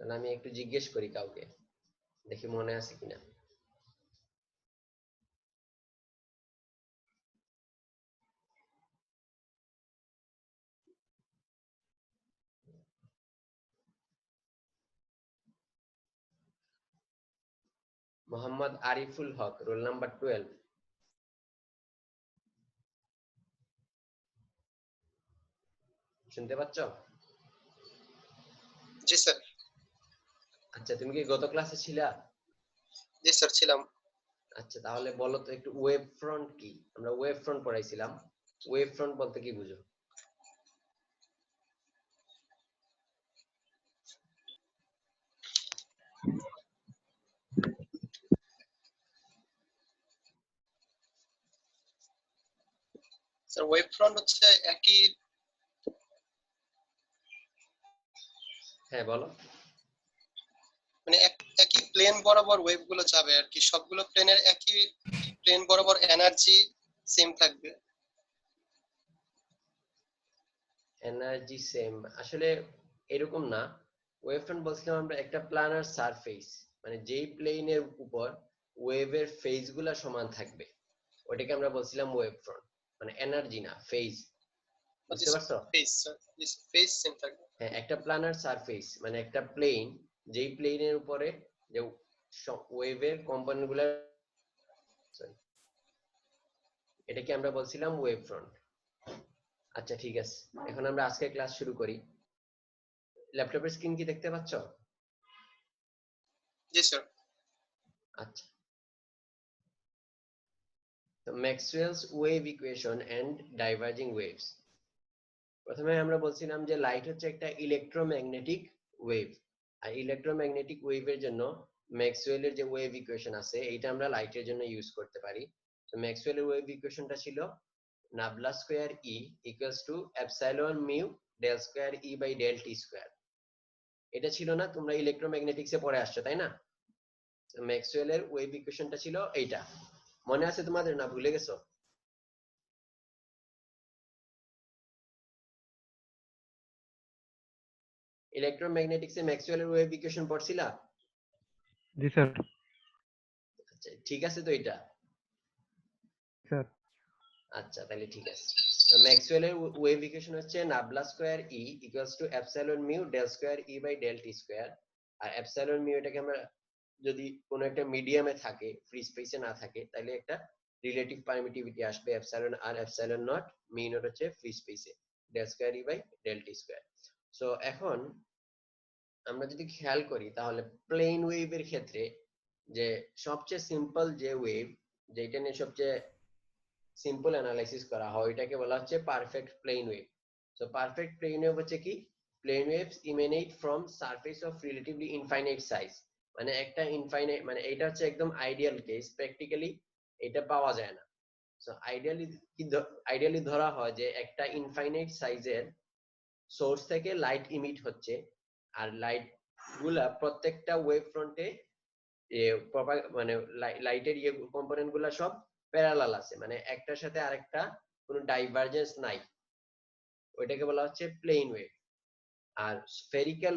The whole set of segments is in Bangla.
তাহলে আমি একটু জিজ্ঞেস করি কাউকে, দেখি মনে আছে কিনা। Mohammad Ariful Haque, roll number 12। শুনতে পাচ্ছ? জি স্যার। আচ্ছা, তুমি কি গত ক্লাসে ছিলা? জি স্যার ছিলাম। আচ্ছা, তাহলে বলো তো একটু ওয়েব ফ্রন্ট কি? আমরা ওয়েব ফ্রন্ট পড়াইছিলাম। ওয়েব ফ্রন্ট বলতে কি বুঝো? স্যার ওয়েব ফ্রন্ট হচ্ছে একই, হ্যাঁ বলো। মানে একই প্লেন বরাবর ওয়েভ গুলো যাবে আর কি, সবগুলো প্লেনের একই প্লেন বরাবর এনার্জি সেম থাকবে। এনার্জি সেম, আসলে এরকম না। ওয়েভ ফ্রন্ট বলছিলাম আমরা একটা প্ল্যানার সারফেস, মানে যেই প্লেনের উপর ওয়েভের ফেজ গুলা সমান থাকবে, ওটাকে আমরা বলছিলাম ওয়েভ ফ্রন্ট। মানে এনার্জি না, ফেজ। বুঝতে পারছো? ফেস স্যার, ফেস সেম থাকবে। হ্যাঁ, একটা প্ল্যানার সারফেস মানে একটা প্লেন, যেই প্লেনের উপরে যে ওয়েভের কম্পোনেন্ট গুলা, এটাকে আমরা বলছিলাম ওয়েভ ফ্রন্ট। আচ্ছা ঠিক আছে, এখন আমরা আজকের ক্লাস শুরু করি। ল্যাপটপের স্ক্রিন কি দেখতে পাচ্ছ? জি স্যার। আচ্ছা, তো Maxwell's wave equation and diverging waves. প্রথমে আমরা বলছিলাম যে লাইট হচ্ছে একটা ইলেকট্রোম্যাগনেটিক ওয়েভ, আর ইলেকট্রোম্যাগনেটিক ওয়েভের জন্য ম্যাক্সওয়েলের যে ওয়েভ ইকুয়েশন আছে এইটা আমরা লাইটের জন্য ইউজ করতে পারি। তো ম্যাক্সওয়েলের ওয়েভ ইকুয়েশনটা ছিল nabla square E equals to epsilon mu del square E by del t square. এটা ছিল না, তোমরা ইলেকট্রোম্যাগনেটিক্সে পড়ে আসছো তাই না? ম্যাক্সওয়েলের ওয়েভ ইকুয়েশনটা ছিল এইটা। মনে আছে তোমাদের, না ভুলে গেছো? ইলেকট্রোম্যাগনেটিক্সে ম্যাক্সওয়েলের ওয়েভ ইকুয়েশন পড়ছিলা? জি স্যার। আচ্ছা ঠিক আছে, তো এটা স্যার আচ্ছা তাহলে ঠিক আছে। তো ম্যাক্সওয়েলের ওয়েভ ইকুয়েশন হচ্ছে nabla square E equals to epsilon mu del square E by del t square. আর এপসাইলন মিউ এটাকে আমরা যদি কোনো একটা মিডিয়ামে থাকে, ফ্রি স্পেসে না থাকে, তাহলে একটা রিলেটিভ পারমিটিভিটি আসবে epsilon r epsilon naught, mu naught হচ্ছে ফ্রি স্পেসে, del square E by del t square. So এখন আমরা যদি খেয়াল করি তাহলে প্লেন ওয়েভের ক্ষেত্রে যে সবচেয়ে সিম্পল যে ওয়েভ, যেটা নিয়ে সবচেয়ে সিম্পল অ্যানালাইসিস করা হয়, এটাকে বলা হচ্ছে perfect plane wave. So perfect plane wave হচ্ছে কি? Plane waves emanate from surface of relatively infinite size. মানে একটা ইনফাইনাইট, মানে এটা হচ্ছে একদম আইডিয়াল কেস, প্র্যাকটিক্যালি এটা পাওয়া যায় না। সো আইডিয়ালি কি, আইডিয়ালি ধরা হয় যে একটা ইনফাইনাইট সাইজের সোর্স থেকে লাইট ইমিট হচ্ছে, আর লাইট গুলা প্রত্যেকটা ওয়েভ ফ্রন্টে মানে লাইটের ইয়ে কম্পোনেন্ট গুলা সব প্যারালাল আছে, মানে একটার সাথে আরেকটা কোনো ডাইভারজেন্স নাই। ওইটাকে বলা হচ্ছে প্লেন ওয়েভ। আর স্ফেরিক্যাল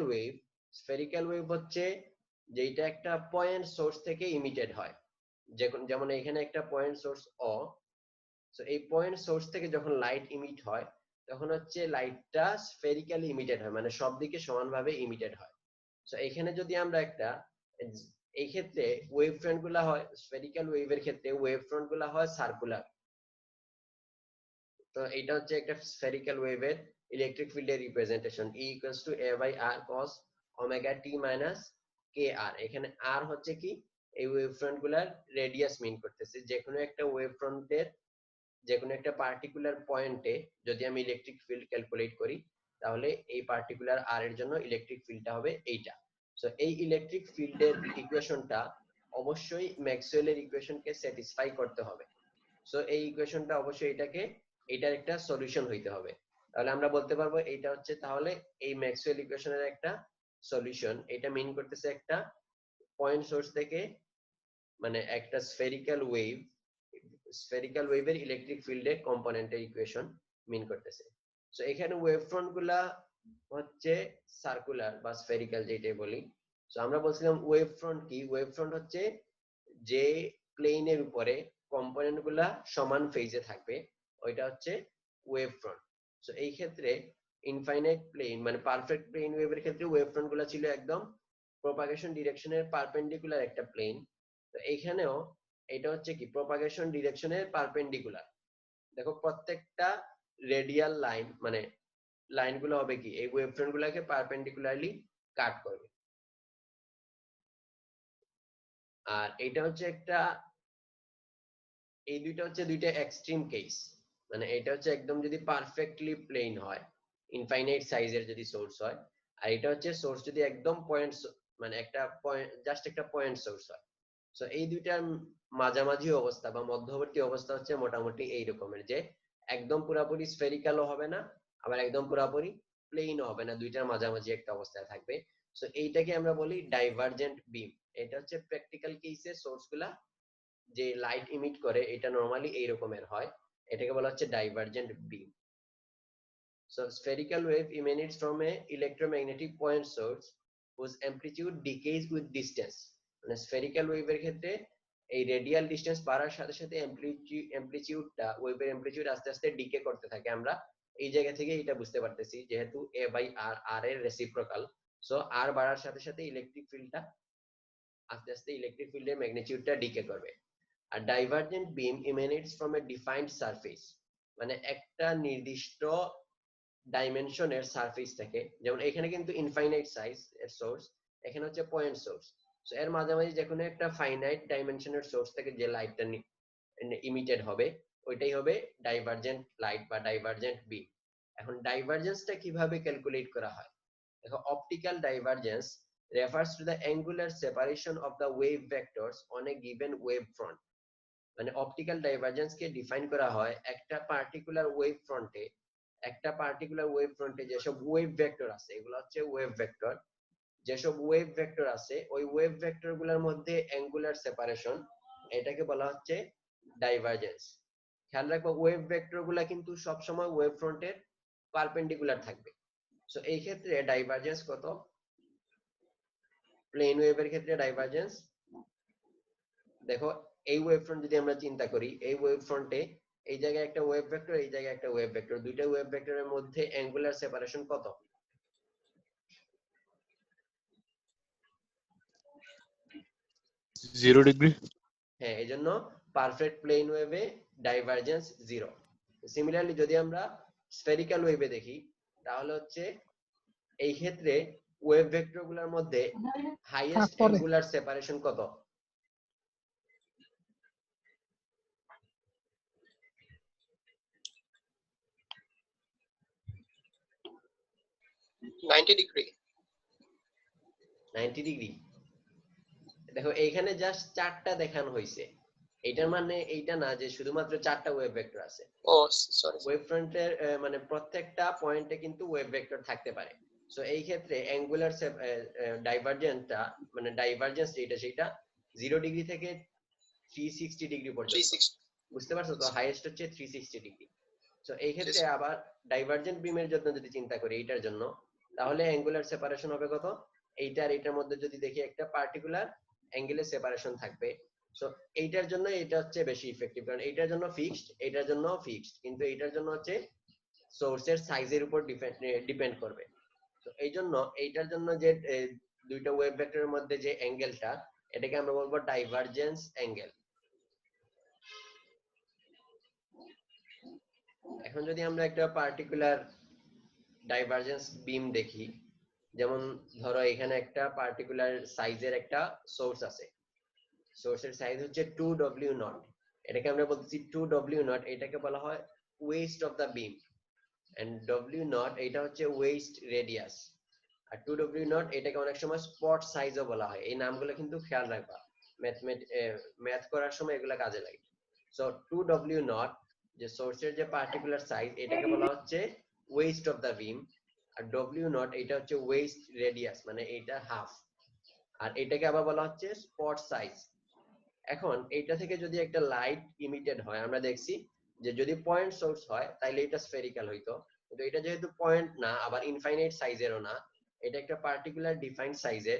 ওয়েভ হচ্ছে যেটা একটা পয়েন্ট সোর্স থেকে ইমিটেড হয়। যেমন এখানে একটা পয়েন্ট সোর্স অ, তো এই পয়েন্ট সোর্স থেকে যখন লাইট ইমিট হয় তখন হচ্ছে লাইটটা স্ফেরিক্যালি ইমিটেড হয়, মানে সব দিকে সমানভাবে ইমিটেড হয়। তো এখানে যদি আমরা একটা, এই ক্ষেত্রে ওয়েভ ফ্রন্ট গুলা হয়, স্ফেরিক্যাল ওয়েভের ক্ষেত্রে ওয়েভ ফ্রন্ট গুলা হয় সার্কুলার। তো এটা হচ্ছে একটা স্ফেরিক্যাল ওয়েভের ইলেকট্রিক ফিল্ডের representation, E equals to A by R cos omega t minus KR। এখানে R হচ্ছে কি, এই ওয়েভ ফ্রন্ট গুলার রেডিয়াস মিন করতেছে। যে কোনো একটা ওয়েভ ফ্রন্টের যে কোনো একটা পার্টিকুলার পয়েন্টে যদি আমি ইলেকট্রিক ফিল্ড ক্যালকুলেট করি, তাহলে এই পার্টিকুলার আর এর জন্য ইলেকট্রিক ফিল্ডটা হবে এইটা। সো এই ইলেকট্রিক ফিল্ডের ইকুয়েশনটা অবশ্যই ম্যাক্সওয়েলের ইকুয়েশনকে স্যাটিসফাই করতে হবে। সো এই ইকুয়েশনটা অবশ্যই এটার একটা সলিউশন হইতে হবে। তাহলে আমরা বলতে পারবো এইটা হচ্ছে তাহলে এই ম্যাক্সওয়েল ইকুয়েশনের একটা সলিউশন। এটা মিন করতেছে একটা পয়েন্ট সোর্স থেকে, মানে একটা স্ফেরিক্যাল ওয়েভের ইলেকট্রিক ফিল্ডের কম্পোনেন্টের ইকুয়েশন মিন করতেছে। সো এখানে ওয়েভ ফ্রন্ট গুলা হচ্ছে সার্কুলার বা স্ফেরিক্যাল যেটাই বলি। সো আমরা বলছিলাম ওয়েভ ফ্রন্ট কি, ওয়েভ ফ্রন্ট হচ্ছে যে প্লেনের উপরে কম্পোনেন্ট গুলা সমান ফেজে থাকবে ওইটা হচ্ছে ওয়েভ ফ্রন্ট। সো এই ক্ষেত্রে ইনফাইনাইট প্লেন মানে পারফেক্ট প্লেন ওয়েভের ক্ষেত্রে ওয়েভ ফ্রন্ট গুলা ছিল একদম প্রপাগেশন ডিরেকশনের পারপেন্ডিকুলার একটা প্লেন। তো এইখানেও এটা হচ্ছে কি প্রপাগেশন ডিরেকশনের পারপেন্ডিকুলার। দেখো প্রত্যেকটা রেডিয়াল লাইন মানে লাইনগুলো হবে কি এই ওয়েভ ফ্রন্ট গুলাকে পারপেন্ডিকুলারলি কাট করবে। আর এটা হচ্ছে একটা, এই দুইটা হচ্ছে দুইটা এক্সট্রিম কেস, মানে এটা হচ্ছে একদম যদি পারফেক্টলি প্লেন হয় ইনফাইনাইট সাইজের যদি সোর্স হয়, আর এটা হচ্ছে সোর্স যদি একদম পয়েন্ট মানে একটা পয়েন্ট জাস্ট একটা পয়েন্ট সোর্স হয়। সো এই দুইটার মাঝামাঝি অবস্থা বা মধ্যবর্তী অবস্থা হচ্ছে মোটামুটি এই রকমের, যে একদম পুরাপুরি স্ফেরিক্যালও হবে না আবার একদম পুরাপুরি প্লেনও হবে না, দুইটার মাঝামাঝি একটা অবস্থায় থাকবে। সো এইটাকে আমরা বলি ডাইভারজেন্ট বিম। এটা হচ্ছে প্র্যাকটিক্যাল কেসে সোর্স গুলা যে লাইট ইমিট করে এটা নরমালি এই রকমের হয়, এটাকে বলা হচ্ছে divergent beam. So spherical wave emanates from a electromagnetic point source whose amplitude decays with distance। মানে spherical wave এর ক্ষেত্রে এই রেডিয়াল ডিসটেন্স বাড়ার সাথে সাথে অ্যামপ্লিটিউডটা ওয়েভের অ্যামপ্লিটিউড আস্তে আস্তে ডিকে করতে থাকে। আমরা এই জায়গা থেকে এটা বুঝতে পারতেছি যেহেতু a বাই r r এর রেসিপ্রোকাল, সো r বাড়ার সাথে সাথে ইলেকট্রিক ফিল্ডটা আস্তে আস্তে ইলেকট্রিক ফিল্ডের ম্যাগনিটিউডটা ডিকে করবে। আর divergent beam emanates from a defined surface, মানে একটা নির্দিষ্ট ডাইমেনশনের সারফেস থেকে, যেমন এখানে কিন্তু ইনফাইনাইট সাইজ এর সোর্স, এখানে হচ্ছে পয়েন্ট সোর্স। সো এর মাঝামাঝি যে কোনো একটা ফাইনাইট ডাইমেনশনের সোর্স থেকে যে লাইটটা ইমিটেড হবে ওইটাই হবে ডাইভারজেন্ট লাইট বা ডাইভারজেন্ট বিম। এখন ডাইভারজেন্সটা কিভাবে ক্যালকুলেট করা হয়? দেখো optical divergence refers to the angular separation of the wave vectors on a given wave front। মানে অপটিক্যাল ডাইভারজেন্স কে ডিফাইন করা হয় একটা পার্টিকুলার ওয়েভ ফ্রন্টে যেসব ওয়েভ ভেক্টর আছে, এগুলো হচ্ছে ওয়েভ ভেক্টর, যেসব ওয়েভ ভেক্টর আছে ওই ওয়েভ ভেক্টর গুলোর মধ্যে অ্যাঙ্গুলার সেপারেশন, এটাকে বলা হচ্ছে ডাইভারজেন্স। খেয়াল রাখবো ওয়েভ ভেক্টর গুলা কিন্তু সবসময় ওয়েভ ফ্রন্টের পারপেন্ডিকুলার থাকবে। সো এই ক্ষেত্রে ডাইভারজেন্স কত? প্লেন ওয়েভের ক্ষেত্রে ডাইভারজেন্স দেখো এই ওয়েভ ফ্রন্ট যদি আমরা চিন্তা করি, এই ওয়েভ ফ্রন্টে এই জায়গায় একটা ওয়েভ ভেক্টর, এই জায়গায় একটা ওয়েভ ভেক্টর, দুইটা ওয়েভ ভেক্টরের মধ্যে অ্যাঙ্গুলার সেপারেশন কত? 0 ডিগ্রি। হ্যাঁ, এজন্য পারফেক্ট প্লেন ওয়েভে ডাইভারজেন্স 0। সিমিলারলি যদি আমরা স্ফেরিক্যাল ওয়েভে দেখি তাহলে হচ্ছে এই ক্ষেত্রে ওয়েভ ভেক্টর গুলোর মধ্যে হাইয়েস্ট অ্যাঙ্গুলার সেপারেশন কত? 90 ডিগ্রি। 90 ডিগ্রি। দেখো এইখানে জাস্ট চারটা দেখানো হয়েছে, এইটার মানে এইটা না যে শুধুমাত্র চারটা ওয়েভ ভেক্টর আছে। ও সরি। ওয়েভ ফ্রন্টের মানে প্রত্যেকটা পয়েন্টে কিন্তু ওয়েভ ভেক্টর থাকতে পারে। সো এই ক্ষেত্রে অ্যাঙ্গুলার ডাইভারজেন্সটা মানে ডাইভারজেন্স যেটা সেটা 0 ডিগ্রি থেকে 360 ডিগ্রি পর্যন্ত। 360। বুঝতে পারছো তো? হাইয়েস্ট হচ্ছে 360 ডিগ্রি। সো এই ক্ষেত্রে আবার ডাইভারজেন্ট বিমের জন্য যদি চিন্তা করি এইটার জন্য, তাহলে অ্যাঙ্গুলার সেপারেশন হবে কত? এইটার এটার মধ্যে যদি দেখি একটা পার্টিকুলার অ্যাঙ্গেলের সেপারেশন থাকবে। সো এইটার জন্য এটা হচ্ছে বেশি ইফেক্টিভ, কারণ এইটার জন্য ফিক্সড, এইটার জন্য ফিক্সড, কিন্তু এইটার জন্য হচ্ছে সোর্সের সাইজের উপর ডিপেন্ড করবে। তো এই জন্য এইটার জন্য যে দুইটা ওয়েভ ভেক্টরের মধ্যে যে অ্যাঙ্গেলটা, এটাকে আমরা বলবো ডাইভারজেন্স অ্যাঙ্গেল। এখন যদি আমরা একটা পার্টিকুলার ডাইভারজেন্স বিম দেখি, যেমন ধরো এখানে একটা পার্টিকুলার সাইজের একটা সোর্স আছে, সোর্সের সাইজ হচ্ছে 2w0, এটাকে আমরা বলতেছি 2w0, এটাকে বলা হয় waist of the beam, and w0 এটা হচ্ছে ওয়েস্ট রেডিয়াস, আর 2w0 এটাকে অনেক সময় স্পট সাইজও বলা হয়। এই নামগুলো কিন্তু খেয়াল রাখবা, ম্যাথ করার সময় এগুলো কাজে লাগে। সো 2w0 যে সোর্সের যে পার্টিকুলার সাইজ, এটাকে বলা হচ্ছে West of the beam, R w0 এটা হচ্ছে ওয়েস্ট রেডিয়াস, মানে এটা হাফ, আর এটাকে আবার বলা হচ্ছে স্পট সাইজ। এখন এইটা থেকে যদি একটা লাইট ইমিটেড হয়, আমরা দেখছি যে যদি পয়েন্ট সোর্স হয় তাহলে এটা স্ফেরিক্যাল হইতো, কিন্তু এটা যেহেতু পয়েন্ট না আবার ইনফাইনাইট সাইজেরও না, এটা একটা পার্টিকুলার ডিফাইন্ড সাইজের,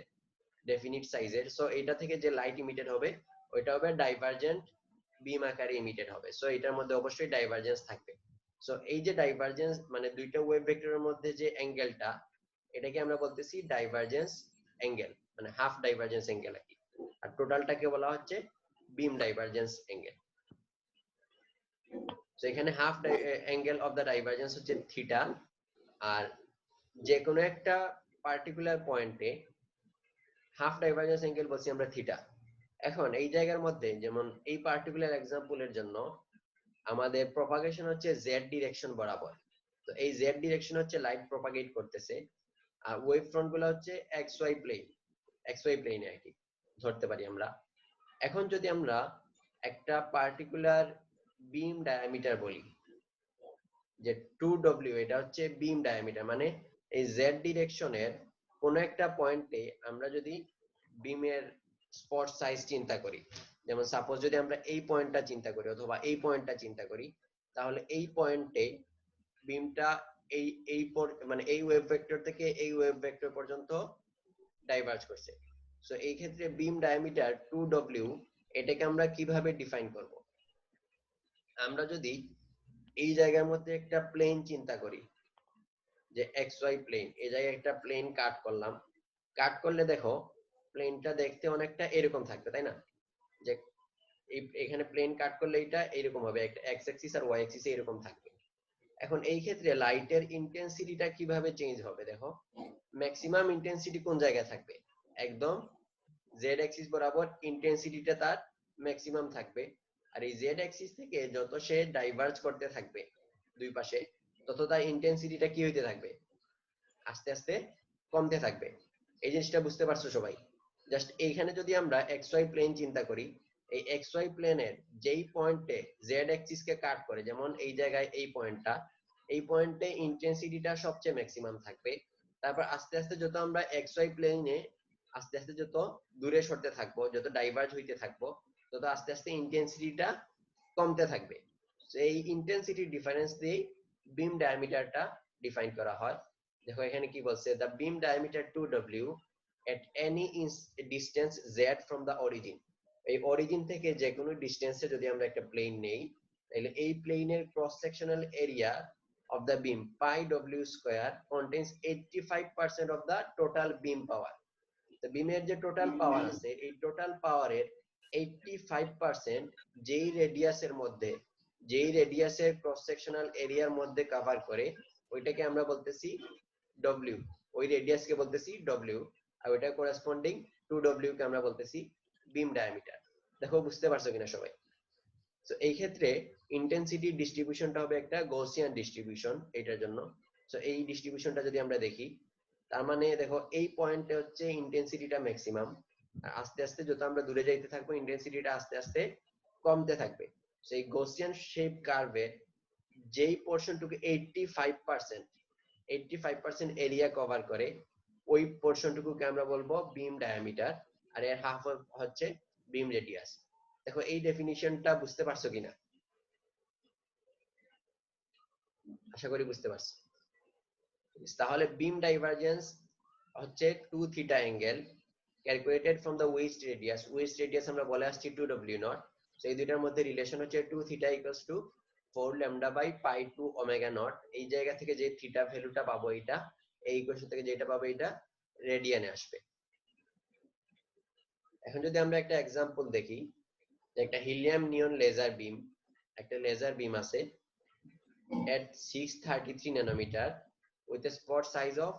ডেফিনিট সাইজের, সো এটা থেকে যে লাইট ইমিটেড হবে ওইটা হবে ডাইভারজেন্ট বিম আকারে ইমিটেড হবে। সো এটার মধ্যে অবশ্যই ডাইভারজেন্স থাকবে। সো এই যে ডাইভারজেন্স মানে দুইটা ওয়েভ ভেক্টরের মধ্যে যে অ্যাঙ্গেলটা, এটাকে আমরা বলতেছি ডাইভারজেন্স অ্যাঙ্গেল, মানে হাফ ডাইভারজেন্স অ্যাঙ্গেল আর কি। আর টোটালটাকে বলা হচ্ছে বিম ডাইভারজেন্স অ্যাঙ্গেল। তো এখানে half angle of the divergence হচ্ছে থিটা, আর যে কোনো একটা পার্টিকুলার পয়েন্টে হাফ ডাইভারজেন্স অ্যাঙ্গেল বলছি আমরা থিটা। এখন এই জায়গার মধ্যে যেমন এই পার্টিকুলার এক্সাম্পলের জন্য আমাদের প্রপাগেশন হচ্ছে জেড ডিরেকশন বরাবর। তো এই জেড ডিরেকশন হচ্ছে লাইট প্রপাগেট করতেছে, আর ওয়েভ ফ্রন্ট গুলো হচ্ছে এক্স ওয়াই প্লেনে আর কি ধরতে পারি আমরা। এখন যদি আমরা একটা পার্টিকুলার বিম ডায়ামিটার বলি যে 2w, এটা হচ্ছে বিম ডায়ামিটার, মানে এই জেড ডিরেকশনের কোন একটা পয়েন্টে আমরা যদি বিমের স্পট সাইজ চিন্তা করি, যেমন সাপোজ যদি আমরা এই পয়েন্টটা চিন্তা করি অথবা এই পয়েন্টটা চিন্তা করি, তাহলে এই পয়েন্টে বিমটা এই এই মানে এই ওয়েভ ভেক্টর থেকে এই ওয়েভ ভেক্টর পর্যন্ত ডাইভার্জ করছে। সো এই ক্ষেত্রে বিম ডায়ামিটার 2w, এটাকে আমরা কিভাবে ডিফাইন করব? আমরা যদি এই জায়গার মধ্যে একটা প্লেন চিন্তা করি যে এক্স ওয়াই প্লেন, এই জায়গায় একটা প্লেন কাট করলাম, কাট করলে দেখো প্লেনটা দেখতে অনেকটা এরকম থাকবে, তাই না? যে এখানে প্লেন কাট করলে এটা এরকম হবে, একটা এক্স অ্যাক্সিস আর ওয়াই অ্যাক্সিস এরকম থাকবে। এখন এই ক্ষেত্রে লাইটের ইন্টেন্সিটিটা কিভাবে চেঞ্জ হবে? দেখো ম্যাক্সিমাম ইন্টেন্সিটি কোন জায়গায় থাকবে? একদম জেড অ্যাক্সিস বরাবর ইন্টেন্সিটিটা তার ম্যাক্সিমাম থাকবে। আর এই জেড অ্যাক্সিস থেকে যত সে ডাইভার্জ করতে থাকবে দুই পাশে, তত তার ইন্টেন্সিটিটা কি হইতে থাকবে? আস্তে আস্তে কমতে থাকবে। এই জিনিসটা বুঝতে পারছো সবাই? জাস্ট এইখানে যদি আমরা এক্স ওয়াই প্লেন চিন্তা করি, এই এক্স ওয়াই প্লেনের যেই পয়েন্টে জেড অ্যাক্সিস কে কাট করে, যেমন এই জায়গায় এই পয়েন্টটা, এই পয়েন্টে ইন্টেন্সিটিটা সবচেয়ে ম্যাক্সিমাম থাকবে। তারপর আস্তে আস্তে যত আমরা এক্স ওয়াই প্লেনে আস্তে আস্তে যত দূরে সরতে থাকবো, যত ডাইভার্জ হইতে থাকবো, তত আস্তে আস্তে ইন্টেন্সিটিটা কমতে থাকবে। তো এই ইন্টেন্সিটি ডিফারেন্স দিয়ে বিম ডায়ামিটারটা ডিফাইন করা হয়। দেখো এখানে কি বলছে, the beam diameter 2w at any distance z from the origin। এই অরিজিন থেকে যে কোনো ডিসটেন্সে যদি আমরা একটা প্লেন নেই, তাহলে এই প্লেনের cross sectional area of the beam pi w square contains 85% of the total beam power। তো বিমের যে টোটাল পাওয়ার আছে, এই টোটাল পাওয়ারের 85% যেই রেডিয়াসের মধ্যে, যেই রেডিয়াসের ক্রস সেকশনাল এরিয়ার মধ্যে কভার করে, ওইটাকে আমরা বলতেছি ডব্লিউ। ওই রেডিয়াসকে বলতেছি ডব্লিউ, আর ওইটা করেসপন্ডিং 2w কে আমরা বলতেছি বিম ডায়ামিটার। দেখো বুঝতে পারছো কিনা সবাই? তো এই ক্ষেত্রে ইন্টেন্সিটি ডিস্ট্রিবিউশনটা হবে একটা গaussian ডিস্ট্রিবিউশন এটার জন্য। তো এই ডিস্ট্রিবিউশনটা যদি আমরা দেখি, তার মানে দেখো এই পয়েন্টে হচ্ছে ইন্টেন্সিটিটা ম্যাক্সিমাম, আর আস্তে আস্তে যত আমরা দূরে যাইতে থাকবো ইন্টেন্সিটিটা আস্তে আস্তে কমতে থাকবে। সেই গaussian শেপ কার্ভের যেই পোরশনটুকু 85% এরিয়া কভার করে, ওই পোরশনটুকুকে আমরা বলবো বিম ডায়ামিটার, আর এর হাফ হচ্ছে বিম রেডিয়াস। দেখো এই ডেফিনিশনটা বুঝতে পারছো কিনা? আশা করি বুঝতে পারছো। তাহলে বিম ডাইভারজেন্স হচ্ছে 2 theta angle calculated from the West radius আমরা বলে আসছি 2w0। সো এই দুইটার মধ্যে রিলেশন হচ্ছে 2 theta equals to 4 lambda by pi two omega naught. এই জায়গা থেকে যে থিটা ভ্যালুটা পাবো, এটা এই ইকুয়েশন থেকে যেটা পাবো এটা রেডিয়ানে আসবে। এখন যদি আমরা একটা এক্সাম্পল দেখি, যে একটা হিলিয়াম নিয়ন লেজার বিম, একটা লেজার বিম আছে at 633 nanometre with a spot size of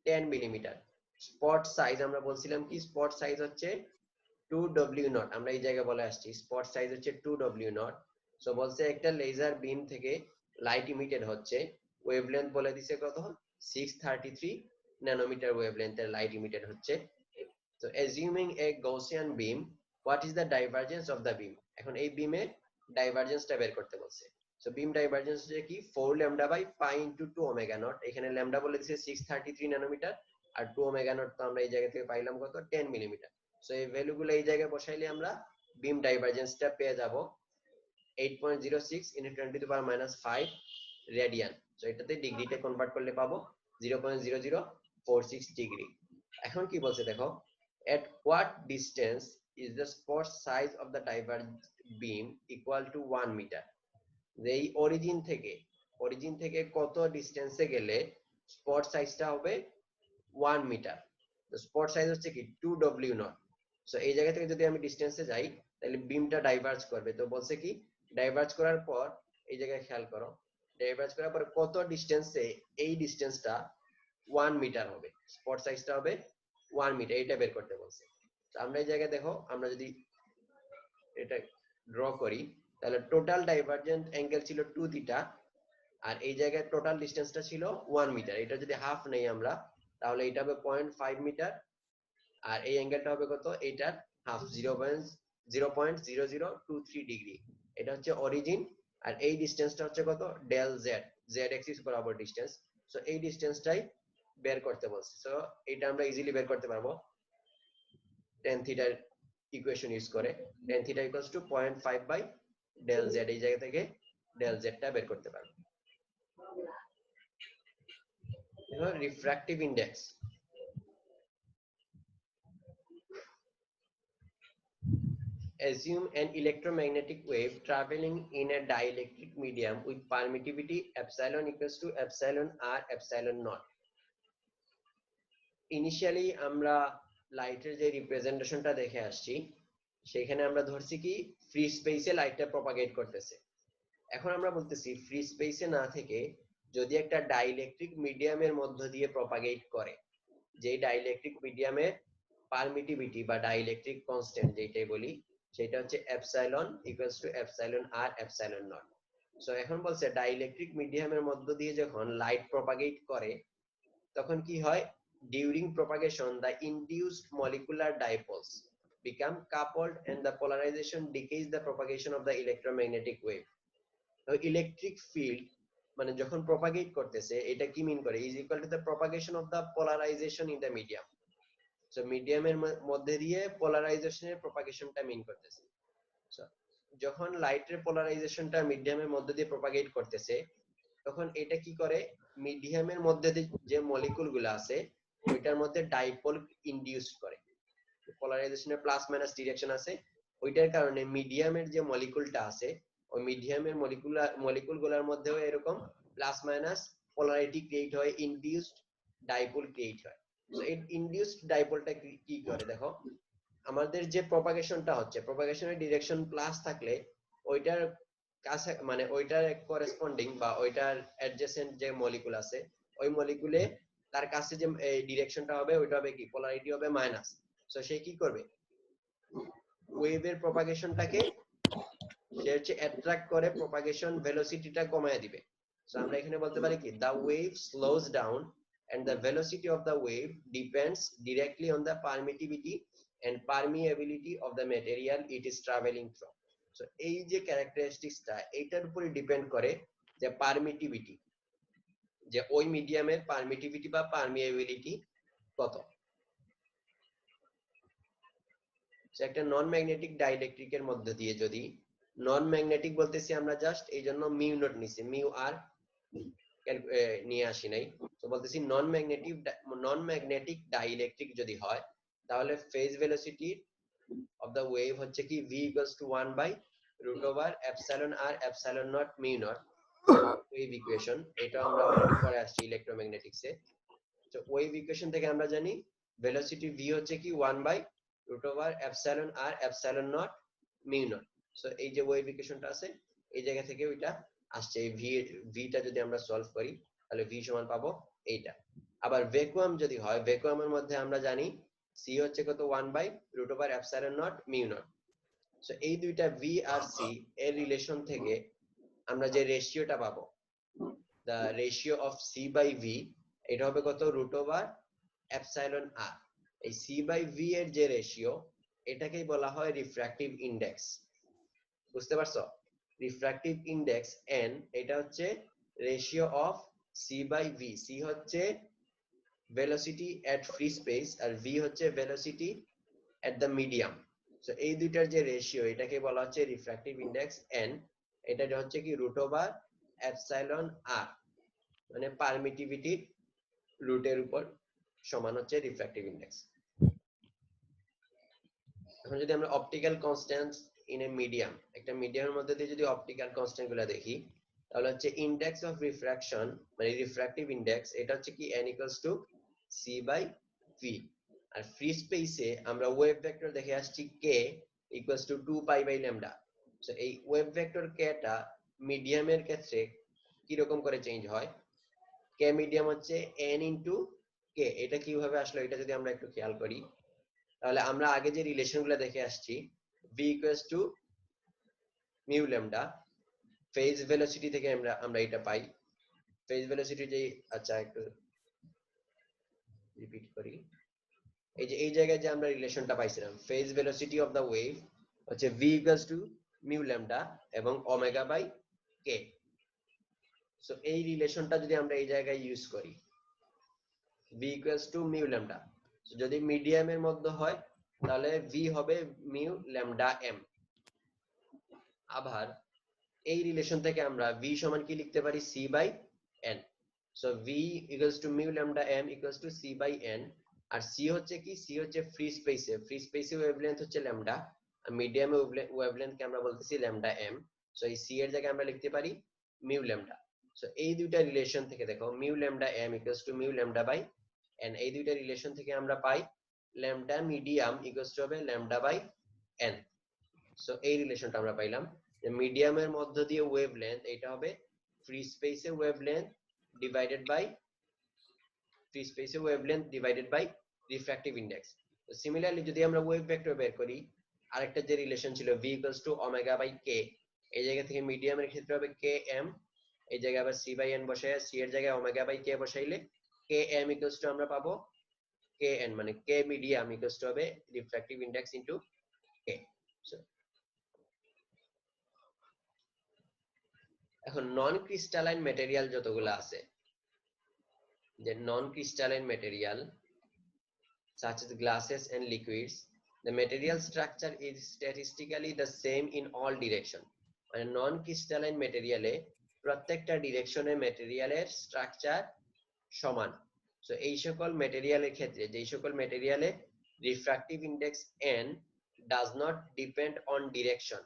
10 millimetre. Spot size আমরা বলছিলাম কি, স্পট সাইজ হচ্ছে 2w0, আমরা এই জায়গায় বলে আসছি স্পট সাইজ হচ্ছে 2w0। সো বলছে একটা লেজার বিম থেকে লাইট ইমিটেড হচ্ছে, ওয়েভলেন্থ বলে দিছে কত, 633 ন্যানোমিটার ওয়েভলেন্থের লাইট ইমিটেড হচ্ছে। তো assuming a Gaussian beam, what is the divergence of the beam? এখন এই বিমের ডাইভারজেন্সটা বের করতে বলছে। সো বিম ডাইভারজেন্স হচ্ছে কি 4 lambda by pi into 2 omega naught. এখানে ল্যামডা বলে দিয়েছে 633 ন্যানোমিটার, আর 2 ওমেগা নট তো আমরা এই জায়গা থেকে পাইলাম কত, 10 মিলিমিটার। সো এই ভ্যালুগুলো এই জায়গায় বসাইলে আমরা বিম ডাইভারজেন্সটা পেয়ে যাব 8.06 × 10⁻⁵ রেডিয়ান। সো এটাতে ডিগ্রিতে কনভার্ট করলে পাবো 0.0046 ডিগ্রি। এখন কি বলছে দেখো, at what distance is the spot size of the divergent beam equal to 1 meter? যে এই অরিজিন থেকে কত ডিসটেন্সে গেলে স্পট সাইজটা হবে 1 মিটার। তো স্পট সাইজ হচ্ছে কি 2w নট। সো এই জায়গা থেকে যদি আমি ডিসটেন্সে যাই তাহলে বিমটা ডাইভার্জ করবে। তো বলছে কি ডাইভার্জ করার পর এই জায়গায় খেয়াল করো, ডাইভার্জ করার পর কত ডিসটেন্সে এই ডিসটেন্সটা 1 মিটার হবে, স্পট সাইজটা হবে 1 মিটার, এটা বের করতে বলছে। তো আমরা এই জায়গায় দেখো, আমরা যদি এটা ড্র করি তাহলে টোটাল ডাইভারজেন্ট অ্যাঙ্গেল ছিল 2 থিটা, আর এই জায়গায় টোটাল ডিসটেন্সটা ছিল 1 মিটার। এটা যদি হাফ নেই আমরা তাহলে এটা হবে 0.5 মিটার, আর এই অ্যাঙ্গেলটা হবে কত, এটার হাফ 0.0023 ডিগ্রি। এটা হচ্ছে অরিজিন, আর এই ডিসটেন্সটা হচ্ছে কত, ডেল জেড, জেড অ্যাক্সিস বরাবর ডিসটেন্স। সো এই ডিসটেন্সটাই বের করতে বলছে। সো এটা আমরা ইজিলি বের করতে পারবো tan থিটার ইকুয়েশন ইউজ করে। tan theta equals to 0.5 by del Z, এই জায়গা থেকে ডেল জেডটা বের করতে পারবো। দেখো refractive index, assume an electromagnetic wave traveling in a dielectric medium with permittivity epsilon equals to epsilon r epsilon naught. Initially আমরা লাইটের যে রিপ্রেজেন্টেশনটা দেখে আসছি সেখানে আমরা ধরছি কি ফ্রি স্পেসে লাইটটা প্রপাগেট করতেছে। এখন আমরা বলতেছি ফ্রি স্পেসে না থেকে যদি একটা ডাইইলেকট্রিক মিডিয়ামের মধ্য দিয়ে প্রপাগেট করে, যেই ডাইইলেকট্রিক মিডিয়ামের পারমিটিভিটি বা ডাইইলেকট্রিক কনস্ট্যান্ট যেটাই বলি সেটা হচ্ছে epsilon equals to epsilon r epsilon naught. So এখন বলছে ডাইইলেকট্রিক মিডিয়ামের মধ্য দিয়ে যখন লাইট প্রপাগেট করে তখন কি হয়, during propagation the induced molecular dipoles become coupled and the polarization decays the propagation of the electromagnetic wave. তো ইলেকট্রিক ফিল্ড মানে যখন প্রপাগেট করতেছে এটা কি মিন করে, is equal to the propagation of the polarisation in the medium. So মিডিয়ামের মধ্যে দিয়ে পোলারাইজেশনের প্রপাগেশনটা মিন করতেছে। সো যখন লাইটের পোলারাইজেশনটা মিডিয়ামের মধ্যে দিয়ে প্রপাগেট করতেছে তখন এটা কি করে, মিডিয়ামের মধ্যে যে মলিকুলগুলো আছে ওইটার মধ্যে ডাইপোল ইনডিউস করে। পোলারাইজেশনের প্লাস মাইনাস ডিরেকশন আছে, ওইটার কারণে মিডিয়ামের যে মলিকুলটা আছে ওই মিডিয়ামের মলিকুলগুলোর মধ্যেও এরকম প্লাস মাইনাস পোলারিটি ক্রিয়েট হয়, ইনডিউসড ডাইপোল ক্রিয়েট হয়। সো এই ইনডিউসড ডাইপোলটা কি করে দেখো, আমাদের যে প্রপাগেশনটা হচ্ছে প্রপাগেশনের ডিরেকশন প্লাস থাকলে ওইটার কাছে মানে ওইটার করেসপন্ডিং বা ওইটার অ্যাডজেসেন্ট যে মলিকুল আছে ওই মলিকুলে তার কাছে যে ডিরেকশনটা হবে ওইটা হবে কি, পোলারিটি হবে মাইনাস। সো সে কি করবে, ওয়েভের প্রপাগেশনটাকে সে হচ্ছে অ্যাট্রাক্ট করে, প্রপাগেশন ভেলোসিটিটা কমায় দিবে। সো আমরা এখানে বলতে পারি কি, the wave slows down and the velocity of the wave depends directly on the permittivity and permeability of the material it is traveling through. So এই যে ক্যারেক্টারিস্টিক্সটা এটার উপরে ডিপেন্ড করে যে পারমিটিভিটি, যে ওই মিডিয়ামের পারমিটিভিটি বা পারমিয়েবিলিটি কত। একটা নন ম্যাগনেটিক ডাইইলেকট্রিকের মধ্যে দিয়ে যদি, নন ম্যাগনেটিক বলতেছি আমরা জাস্ট এই জন্য মিউ নট নিছি, মিউ আর নিয়ে আসি নাই। তো বলতেছি নন ম্যাগনেটিক ডাইইলেকট্রিক যদি হয় তাহলে phase velocity of the wave হচ্ছে কি v equals to 1 by root over epsilon r epsilon naught mu naught wave equation. এটা আমরা অলরেডি পড়ে আসছি ইলেকট্রোম্যাগনেটিক্সে। তো ওয়েভ ইকুয়েশন থেকে আমরা জানি ভেলোসিটি v হচ্ছে কি 1 by root over epsilon r epsilon naught mu naught। So এই যে ওয়েভ ইকুয়েশনটা আছে এই জায়গা থেকে ওইটা আসছে। এই ভিটা যদি আমরা সলভ করি তাহলে v সমান পাবো এইটা। আবার ভ্যাকুয়াম যদি হয়, ভ্যাকুয়ামের মধ্যে আমরা জানি c হচ্ছে কত 1 by root over epsilon naught mu naught। So এই দুইটা v আর c এর রিলেশন থেকে আমরা যে রেশিওটা পাবো, the ratio of c by v, এটা হবে কত root over epsilon r। এই c by v এর যে রেশিও এটাকেই বলা হয় রিফ্র্যাক্টিভ ইন্ডেক্স। বুঝতে পারছো, রিফ্র্যাক্টিভ ইন্ডেক্স n এটা হচ্ছে ratio of c by v। c হচ্ছে ভেলোসিটি এট ফ্রি স্পেস আর v হচ্ছে velocity at the medium. So এই দুইটার যে রেশিও এটাকে বলা হচ্ছে রিফ্র্যাক্টিভ ইন্ডেক্স n। এটা হচ্ছে কি রুট ওভার এপসাইলন r। মানে পারমিটিভিটি রুটের উপর সমান হচ্ছে রিফ্র্যাক্টিভ ইন্ডেক্স। এখন যদি আমরা optical constants in a medium, একটা মিডিয়ামের মধ্যে দিয়ে যদি অপটিক্যাল কনস্ট্যান্ট গুলো দেখি, তাহলে হচ্ছে ইন্ডেক্স অফ রিফ্র্যাকশন মানে রিফ্র্যাক্টিভ ইন্ডেক্স, এটা হচ্ছে কি n equals to c by v। আর ফ্রি স্পেসে আমরা ওয়েভ ভেক্টর দেখে আসছি k equals to 2 pi by lambda. So এই ওয়েভ ভেক্টর k টা মিডিয়ামের ক্ষেত্রে কি রকম করে চেঞ্জ হয়, k মিডিয়াম হচ্ছে n ইনটু k। এটা কিভাবে আসলো এটা যদি আমরা একটু খেয়াল করি, তাহলে আমরা আগে যে রিলেশনগুলো দেখে আসছি v equals to mu lambda, phase velocity থেকে আমরা এটা পাই। ফেজ ভেলোসিটি যে, আচ্ছা একটু রিপিট করি, এই যে এই জায়গায় যে আমরা রিলেশনটা পাইছিলাম, phase velocity of the wave হচ্ছে v equals to mu lambda এবং ওমেগা বাই k। সো এই রিলেশনটা যদি আমরা এই জায়গায় ইউজ করি, v equals to mu lambda, so যদি মিডিয়ামের মধ্যে হয় তাহলে v হবে মিউ ল্যামডা m। আবার এই রিলেশন থেকে আমরা v সমান কি লিখতে পারি, c by n। So v equals to mu lambda m equals to c by n। আর c হচ্ছে কি, c হচ্ছে ফ্রি স্পেসে ওয়েভলেন্থ হচ্ছে ল্যামডা, আর মিডিয়ামে ওয়েভলেন্থ কে আমরা বলতেছি ল্যামডা m। সো এই c এর জায়গায় আমরা লিখতে পারি মিউ ল্যামডা। সো এই দুইটা রিলেশন থেকে দেখো mu lambda m equals to mu lambda by n, এই দুইটা রিলেশন থেকে আমরা পাই ল্যামডা মিডিয়াম ইকুয়ালস টু হবে ল্যামডা বাই n। সো এই রিলেশনটা আমরা পাইলাম যে মিডিয়ামের মধ্য দিয়ে ওয়েভলেন্থ এটা হবে ফ্রি স্পেসে wavelength divided by refractive index. তো সিমিলারলি যদি আমরা ওয়েভ ভেক্টর বের করি, আরেকটা যে রিলেশন ছিল v equals to omega by k, এই জায়গা থেকে মিডিয়ামের ক্ষেত্রে হবে km, এই জায়গায় আবার c বাই n বসায়, c এর জায়গায় ওমেগা বাই k বসাইলে km ইকুয়ালস টু আমরা পাবো kn, মানে k মিডিয়াম ইকুয়ালস টু হবে রিফ্র্যাক্টিভ ইন্ডেক্স ইনটু k। এখন নন ক্রিস্টালাইন ম্যাটেরিয়াল যতগুলো আছে, যে non crystalline material such as glasses and liquids, the material structure is statistically the same in all direction। মানে নন ক্রিস্টালাইন ম্যাটেরিয়ালে প্রত্যেকটা ডিরেকশনে ম্যাটেরিয়ালের স্ট্রাকচার সমান। সো এই সকল ম্যাটেরিয়ালের ক্ষেত্রে, যেই সকল ম্যাটেরিয়ালে refractive index n does not depend on direction,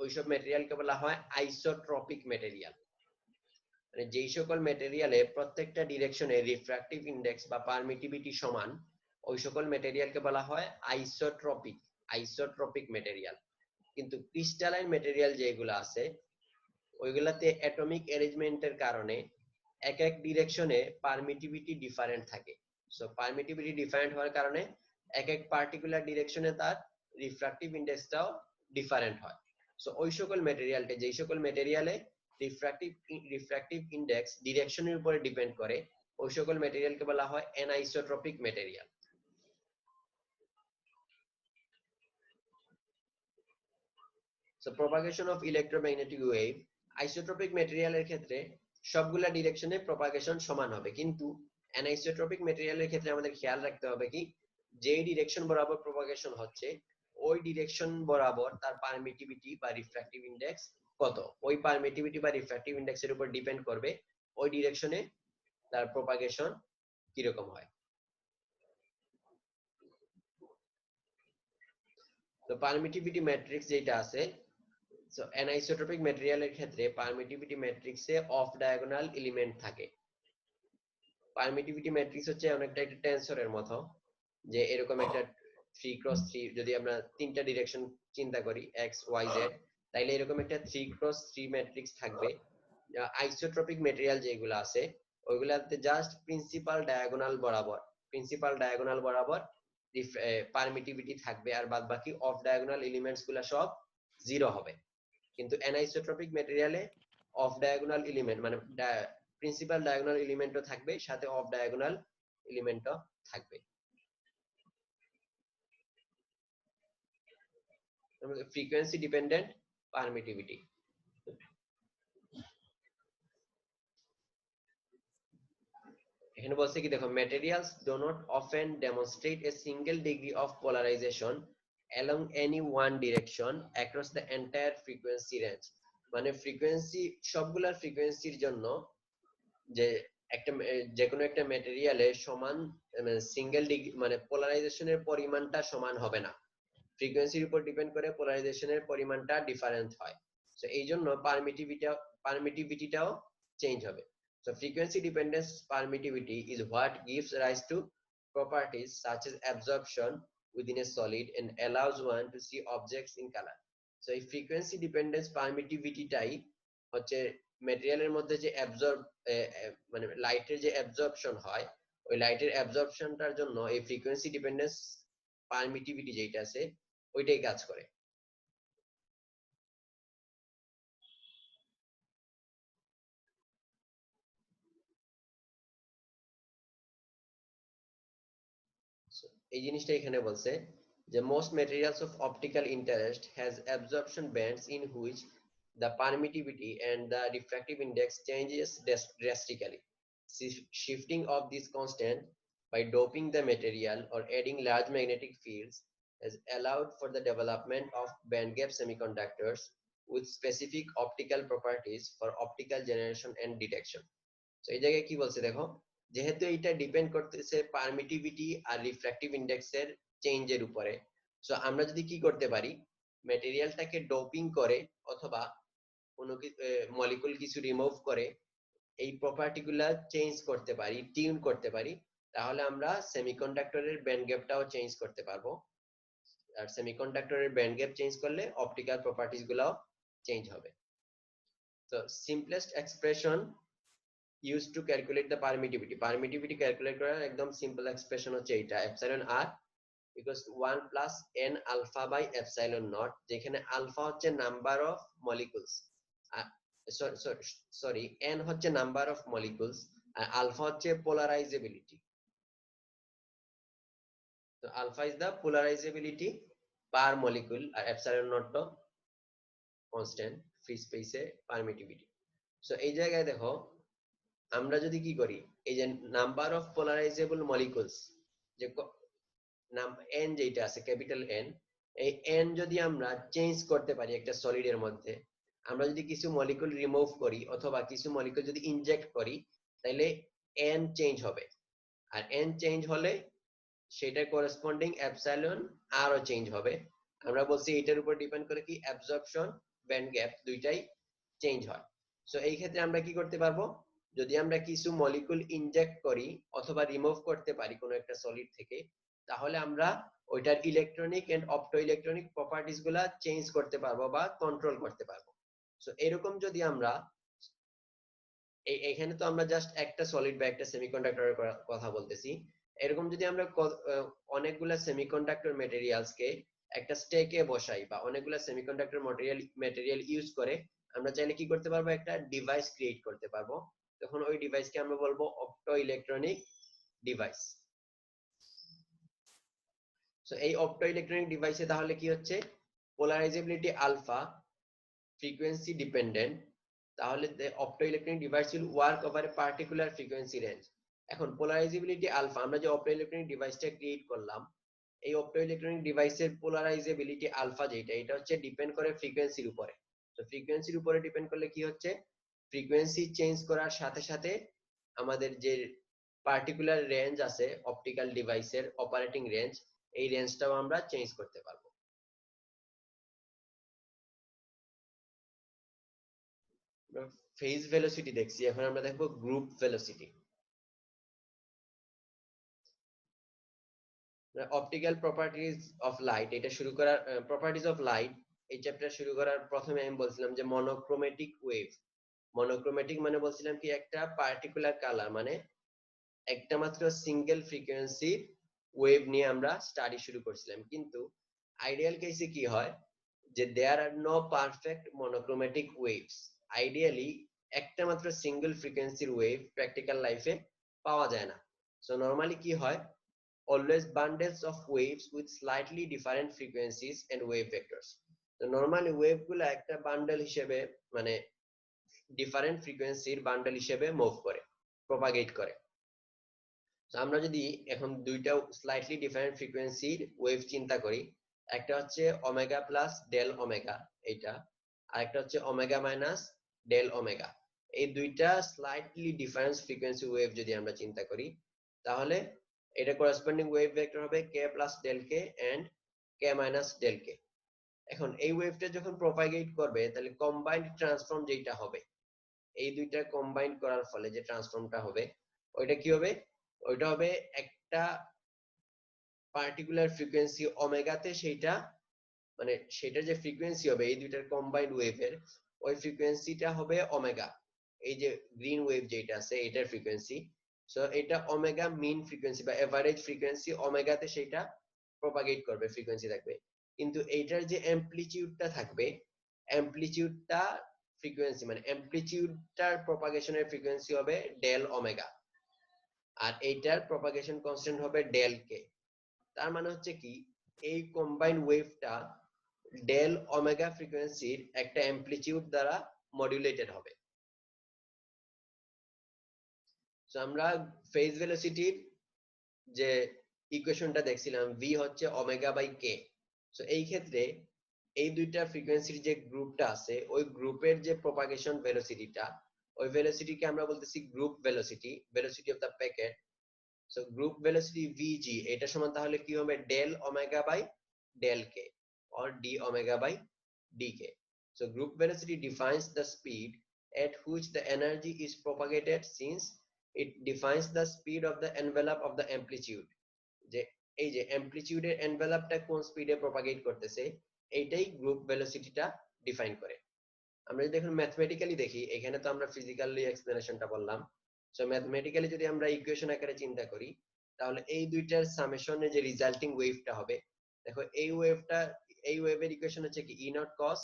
ওইসব ম্যাটেরিয়ালকে বলা হয় আইসোট্রপিক ম্যাটেরিয়াল। মানে যেই সকল ম্যাটেরিয়ালে প্রত্যেকটা ডিরেকশনে রিফ্র্যাক্টিভ ইন্ডেক্স বা পারমিটিভিটি সমান, ওই সকল ম্যাটেরিয়ালকে বলা হয় আইসোট্রপিক ম্যাটেরিয়াল। কিন্তু ক্রিস্টালাইন ম্যাটেরিয়াল যেগুলো আছে ওইগুলাতে অ্যাটমিক অ্যারেঞ্জমেন্টের কারণে এক এক ডিরেকশনে পারমিটিভিটি ডিফারেন্ট থাকে। সো পারমিটিভিটি ডিফারেন্ট হওয়ার কারণে এক এক পার্টিকুলার ডিরেকশনে তার রিফ্র্যাক্টিভ ইন্ডেক্সটাও ডিফারেন্ট হয়। সো ওই সকল ম্যাটেরিয়ালটা, যেই সকল ম্যাটেরিয়ালে রিফ্র্যাক্টিভ ইন্ডেক্স ডিরেকশনের উপরে ডিপেন্ড করে, ওই সকল ম্যাটেরিয়ালকে বলা হয় anisotropic material. So propagation of electromagnetic wave, isotropic ম্যাটেরিয়ালের ক্ষেত্রে সবগুলা ডিরেকশনে প্রপাগেশন সমান হবে, কিন্তু অ্যানাইসোট্রপিক ম্যাটেরিয়ালের ক্ষেত্রে আমাদের খেয়াল রাখতে হবে কি, যেই ডিরেকশন বরাবর প্রপাগেশন হচ্ছে ওই ডিরেকশন বরাবর তার পারমিটিভিটি বা রিফ্র্যাক্টিভ ইন্ডেক্স কত, ওই পারমিটিভিটি বা রিফ্র্যাক্টিভ ইন্ডেক্সের উপর ডিপেন্ড করবে ওই ডিরেকশনে তার প্রপাগেশন কিরকম হয়। তো পারমিটিভিটি ম্যাট্রিক্স যেটা আছে, সো অ্যানাইসোট্রপিক ম্যাটেরিয়ালের ক্ষেত্রে পারমিটিভিটি ম্যাট্রিক্সে অফ ডায়াগোনাল এলিমেন্ট থাকে। পারমিটিভিটি ম্যাট্রিক্স হচ্ছে অনেকটা একটা টেনসরের মতো, যে এরকম একটা 3x3, যদি আমরা তিনটা ডিরেকশন চিন্তা করি x y z, তাইলে এরকম একটা 3x3 ম্যাট্রিক্স থাকবে। আইসোট্রপিক ম্যাটেরিয়াল যেগুলো আছে ওইগুলাতে জাস্ট প্রিন্সিপাল ডায়াগোনাল বরাবর পারমিটিভিটি থাকবে, আর বাদ বাকি অফ ডায়াগোনাল এলিমেন্টস গুলা সব জিরো হবে। কিন্তু অ্যানাইসোট্রপিক ম্যাটেরিয়ালে অফ ডায়াগোনাল এলিমেন্ট মানে প্রিন্সিপাল ডায়াগোনাল এলিমেন্টও থাকবে, সাথে অফ ডায়াগোনাল এলিমেন্টও থাকবে। Frequency dependent permittivity. এখানে বলছে কি দেখো, materials do not often demonstrate a single degree of polarization along any one direction across the entire frequency range। মানে ফ্রিকোয়েন্সি, সবগুলা ফ্রিকোয়েন্সির জন্য যে একটা যে কোনো একটা ম্যাটেরিয়ালের সমান সিঙ্গেল ডিগ্রি মানে পোলারাইজেশনের পরিমাণটা সমান হবে না, ফ্রিকোয়েন্সির উপর ডিপেন্ড করে পোলারাইজেশনের পরিমাণটা ডিফারেন্ট হয়। সো এই জন্য পারমিটিভিটিটাও চেঞ্জ হবে। So frequency dependence permittivity is what gives rise to properties such as absorption within a solid and allows one to see objects in color. So এই frequency dependence permittivity টাই হচ্ছে ম্যাটেরিয়ালের মধ্যে যে মানে লাইটের যে অ্যাবজর্পশন হয়, ওই লাইটের অ্যাবজর্পশনটার জন্য এই ফ্রিকোয়েন্সি ডিপেন্ডেন্স পারমিটিভিটি যেটা আছে ওইটাই কাজ করে। এই জিনিসটা এখানে বলছে যে most materials of optical interest has absorption bands in which the permittivity and the refractive index changes drastically. Shifting of this constant by doping the material or adding large magnetic fields has allowed for the development of band gap semiconductors with specific optical properties for optical generation and detection. So এই জায়গায় কি বলছে দেখো, যেহেতু এটা ডিপেন্ড করতেছে পারমিটিভিটি আর রিফ্র্যাক্টিভ ইন্ডেক্সের চেঞ্জের উপরে, সো আমরা যদি কি করতে পারি, ম্যাটেরিয়ালটাকে ডোপিং করে অথবা কোনো মলিকুল কিছু রিমুভ করে এই প্রপার্টিগুলা চেঞ্জ করতে পারি, টিউন করতে পারি, তাহলে আমরা সেমিকন্ডাক্টরের ব্যান্ড গ্যাপটাও চেঞ্জ করতে পারবো। আর সেমিকন্ডাক্টরের ব্যান্ড গ্যাপ চেঞ্জ করলে অপটিক্যাল প্রপার্টিজ গুলাও চেঞ্জ হবে। তো simplest expression used to calculate the permittivity calculate করার একদম সিম্পল এক্সপ্রেশন হচ্ছে এটা, epsilon r equals to 1 plus n alpha by epsilon naught, যেখানে আলফা হচ্ছে number of molecules, sorry n হচ্ছে নাম্বার অফ মলিকুলস আর আলফা হচ্ছে পোলারাইজেবিলিটি। তো alpha is the polarizability per molecule আর epsilon naught তো কনস্ট্যান্ট ফ্রি স্পেসে পারমিটিভিটি। সো এই জায়গায় দেখো আমরা যদি কি করি, এই যে নাম্বার অফ পোলারাইজেবল মলিকুলস যে নাম n যেটা আছে ক্যাপিটাল n, এই n যদি আমরা চেঞ্জ করতে পারি একটা সলিডের মধ্যে, আমরা যদি কিছু মলিকুল রিমুভ করি অথবা কিছু মলিকুল যদি ইনজেক্ট করি, তাহলে n চেঞ্জ হবে, আর n চেঞ্জ হলে সেটা করেসপন্ডিং এপসাইলন আরও চেঞ্জ হবে। আমরা বলছি এটার উপর ডিপেন্ড করে কি অ্যাবজর্পশন ব্যান্ড গ্যাপ দুইটাই চেঞ্জ হয়। সো এই ক্ষেত্রে আমরা কি করতে পারবো, যদি আমরা কিছু মলিকুল ইনজেক্ট করি অথবা রিমুভ করতে পারি কোনো একটা সলিড থেকে, তাহলে আমরা ওইটার electronic and optoelectronic properties গুলা চেঞ্জ করতে পারবো বা কন্ট্রোল করতে পারবো। সো এরকম যদি আমরা এখানে তো আমরা জাস্ট একটা সলিড বা একটা সেমিকন্ডাক্টরের কথা বলতেছি, এরকম যদি আমরা অনেকগুলা সেমিকন্ডাক্টর ম্যাটেরিয়ালস কে একটা স্টেকে বসাই বা অনেকগুলা সেমিকন্ডাক্টর ম্যাটেরিয়াল ইউজ করে আমরা চাইলে কি করতে পারবো, একটা ডিভাইস ক্রিয়েট করতে পারবো। তখন ওই ডিভাইসকে আমরা বলবো অপটো ইলেকট্রনিক ডিভাইস। সো এই অপটো ইলেকট্রনিক ডিভাইসে তাহলে কি হচ্ছে, পোলারাইজেবিলিটি আলফা, ফ্রিকোয়েন্সি ডিপেন্ডেন্ট, তাহলে the optoelectronic device will work over a particular frequency range. এখন পোলারাইজেবিলিটি আলফা, আমরা যে অপটোইলেকট্রনিক ডিভাইসটা ক্রিয়েট করলাম, এই অপটোইলেকট্রনিক ডিভাইসের পোলারাইজেবিলিটি আলফা যেটা, এটা হচ্ছে ডিপেন্ড করে ফ্রিকোয়েন্সির উপরে। তো ফ্রিকোয়েন্সির উপরে ডিপেন্ড করলে কি হচ্ছে, ফ্রিকোয়েন্সি চেঞ্জ করার সাথে সাথে আমাদের যে পার্টিকুলার রেঞ্জ আছে অপটিক্যাল ডিভাইসের অপারেটিং রেঞ্জ, এই রেঞ্জটাও আমরা চেঞ্জ করতে পারবো। ফেজ ভেলোসিটি দেখছি, এখন আমরা দেখবো group velocity. Optical properties of light, এটা শুরু করার প্রপার্টিজ অফ লাইট এই চ্যাপ্টার শুরু করার প্রথমে আমি বলছিলাম যে মনোক্রোমেটিক ওয়েভ। মনোক্রোমেটিক মানে বলছিলাম কি, একটা পার্টিকুলার কালার মানে একটা মাত্র সিঙ্গেল ফ্রিকোয়েন্সি ওয়েভ নিয়ে আমরা স্টাডি শুরু করছিলাম। কিন্তু আইডিয়াল কেসে কি হয় যে দেয়ার আর no perfect monochromatic waves. Ideally একটা মাত্র সিঙ্গেল ফ্রিকোয়েন্সির ওয়েভ প্র্যাকটিক্যাল লাইফে পাওয়া যায় না। সো নরমালি কি হয়, always bundles of waves with slightly different frequencies and wave vectors. তো নরমালি ওয়েভ গুলো একটা বান্ডেল হিসেবে মানে ডিফারেন্ট ফ্রিকোয়েন্সির বান্ডেল হিসেবে মুভ করে, প্রপাগেট করে। তো আমরা যদি এখন দুইটা স্লাইটলি ডিফারেন্ট ফ্রিকোয়েন্সির ওয়েভ চিন্তা করি, একটা হচ্ছে ওমেগা প্লাস ডেল ওমেগা এইটা, আর একটা হচ্ছে ওমেগা মাইনাস ডেল ওমেগা। এই দুইটা স্লাইটলি ডিফারেন্স ফ্রিকোয়েন্সি ওয়েভ যদি আমরা চিন্তা করি, তাহলে এটা করেসপন্ডিং ওয়েভ ভেক্টর হবে k plus del k and k minus del k. এখন এই ওয়েভটা যখন প্রপাগেট করবে, তাহলে কম্বাইন্ড ট্রান্সফর্ম যেটা হবে, এই দুইটা কম্বাইন করার ফলে যে ট্রান্সফর্মটা হবে, ওইটা কি হবে? ওইটা হবে একটা পার্টিকুলার ফ্রিকোয়েন্সি ওমেগাতে, সেইটা মানে সেটার যে ফ্রিকোয়েন্সি হবে এই দুইটার কম্বাইন্ড ওয়েভের, ওই ফ্রিকোয়েন্সিটা হবে ওমেগা। এই যে গ্রিন ওয়েভ যেটা আছে এটার ফ্রিকোয়েন্সি, সো এটা ওমেগা মিন ফ্রিকোয়েন্সি বা এভারেজ ফ্রিকোয়েন্সি, ওমেগাতে সেটা প্রপাগেট করবে, ফ্রিকোয়েন্সি থাকবে। কিন্তু এইটার যে অ্যামপ্লিটিউডটা থাকবে, অ্যামপ্লিটিউডটা ফ্রিকোয়েন্সি মানে অ্যামপ্লিটিউডটার প্রপাগেশনের ফ্রিকোয়েন্সি হবে ডেল ওমেগা, আর এইটার প্রপাগেশন কনস্ট্যান্ট হবে ডেল কে। তার মানে হচ্ছে কি, এই কম্বাইন্ড ওয়েভটা ডেল ওমেগা ফ্রিকোয়েন্সির একটা অ্যামপ্লিটিউড দ্বারা মডুলেটেড হবে। সো আমরা ফেজ ভেলোসিটির যে ইকুয়েশনটা দেখছিলাম, v হচ্ছে ওমেগা বাই কে। সো এই ক্ষেত্রে এই দুইটা ফ্রিকোয়েন্সির যে গ্রুপটা আছে, ওই গ্রুপের যে প্রপাগেশন ভেলোসিটিটা, ওই ভেলোসিটিকে আমরা বলতেছি group velocity, velocity of the packet. So group velocity vg, এটা সমান তাহলে কি হবে? Del omega by del k or d omega by dk. So group velocity defines the speed at which the energy is propagated, since it defines the speed of the envelope of the amplitude. যে এই যে অ্যামপ্লিটিউডের এনভেলপটা কোন স্পিডে প্রপাগেট করতেছে, এইটাই গ্রুপ ভেলোসিটিটা ডিফাইন করে। আমরা যদি এখন ম্যাথমেটিক্যালি দেখি, এখানে তো আমরা ফিজিক্যালি এক্সপ্লেনেশনটা বললাম, সো ম্যাথমেটিক্যালি যদি আমরা ইকুয়েশন আকারে চিন্তা করি, তাহলে এই দুইটার সামেশনে যে রিজাল্টিং ওয়েভটা হবে, দেখো এই ওয়েভটা, এই ওয়েভের ইকুয়েশন হচ্ছে কি E naught cos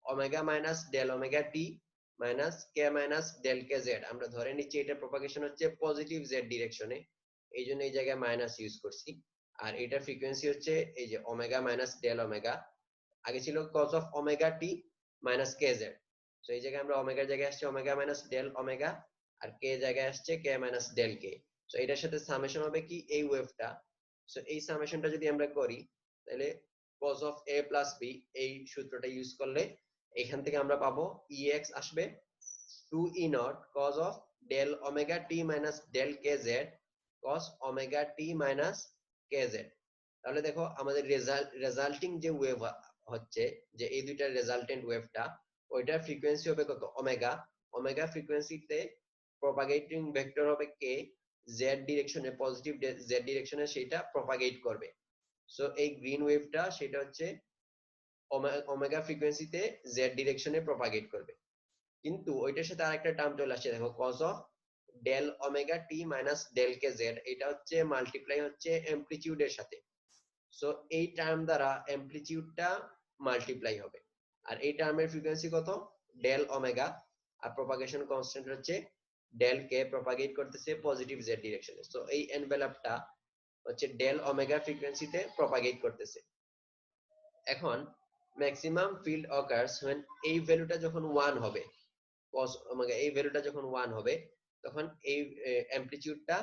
omega minus del omega t minus k minus del k z. আমরা ধরে নিচ্ছি এটা প্রপাগেশন হচ্ছে পজিটিভ জেড ডিরেকশনে, এই জন্য এই জায়গায় মাইনাস ইউজ করছি। আর এটার ফ্রিকোয়েন্সি হচ্ছে এই যে ওমেগা মাইনাস ডেল ওমেগা, আগে ছিল cos of omega t minus k z. So এই জায়গায় আমরা ওমেগার জায়গায় আসছে ওমেগা মাইনাস ডেল ওমেগা, আর কে জায়গায় আসছে k minus del k. So এটার সাথে সামেশন হবে কি এই ওয়েভটা। সো এই সামেশনটা যদি আমরা করি, তাহলে cos of a plus b, এই সূত্রটা ইউজ করলে এখান থেকে আমরা পাবো ex আসবে 2 e naught cos of del omega t minus del kz cos omega t minus kz। তাহলে দেখো আমাদের রেজাল্টিং যে ওয়েভ হচ্ছে, যে এই দুইটা রেজাল্টেন্ট ওয়েভটা, ওইটার ফ্রিকোয়েন্সি হবে কত? ওমেগা। ওমেগা ফ্রিকোয়েন্সিতে প্রপাগেটিং ভেক্টর হবে কে, জেড ডিরেকশনে, পজিটিভ জেড ডিরেকশনে সেটা প্রপাগেট করবে। সো এই গ্রিন ওয়েভটা সেটা হচ্ছে ওমেগা ফ্রিকোয়েন্সিতে জেড ডিরেকশনে প্রপাগেট করবে। কিন্তু ওইটার সাথে আরেকটা টার্ম চলে আসছে, দেখো cos of del omega t minus del k z, এটা হচ্ছে মাল্টিপ্লাই হচ্ছে অ্যামপ্লিটিউডের সাথে। সো এই টার্ম দ্বারা অ্যামপ্লিটিউডটা মাল্টিপ্লাই হবে, আর এই টার্মের ফ্রিকোয়েন্সি কত? ডেল ওমেগা, আর প্রপাগেশন কনস্ট্যান্ট হচ্ছে ডেল কে, প্রপাগেট করতেছে পজিটিভ জেড ডিরেকশনে। সো এই এনভেলপটা হচ্ছে ডেল ওমেগা ফ্রিকোয়েন্সিতে প্রপাগেট করতেছে। এখন ম্যাক্সিমাম ফিল্ড অকার্স when এই ভ্যালুটা যখন 1 হবে, cos ওমেগা এই ভ্যালুটা যখন 1 হবে, তখন এই অ্যামপ্লিটিউডটা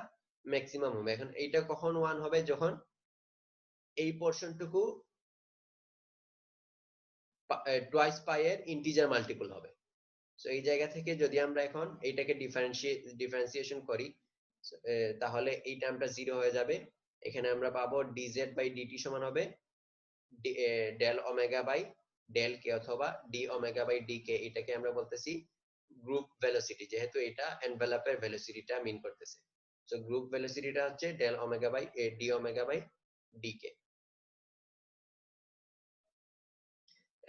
ম্যাক্সিমাম হবে। এখন এইটা কখন 1 হবে? যখন এই পোরশনটুকু টুয়াইস পাই এর ইন্টিজার মাল্টিপল হবে। সো এই জায়গা থেকে যদি আমরা এখন এইটাকে ডিফারেন্সিয়েশন করি, তাহলে এই টার্মটা 0 হয়ে যাবে। এখানে আমরা পাবো dz বাই dt সমান হবে ডেল ওমেগা বাই ডেল কে অথবা ডি ওমেগা বাই ডি কে। এটাকে আমরা বলতেছি গ্রুপ ভেলোসিটি, যেহেতু এটা এনভেলপের ভেলোসিটিটা মিন করতেছে। সো গ্রুপ ভেলোসিটিটা হচ্ছে del omega by d omega by d k.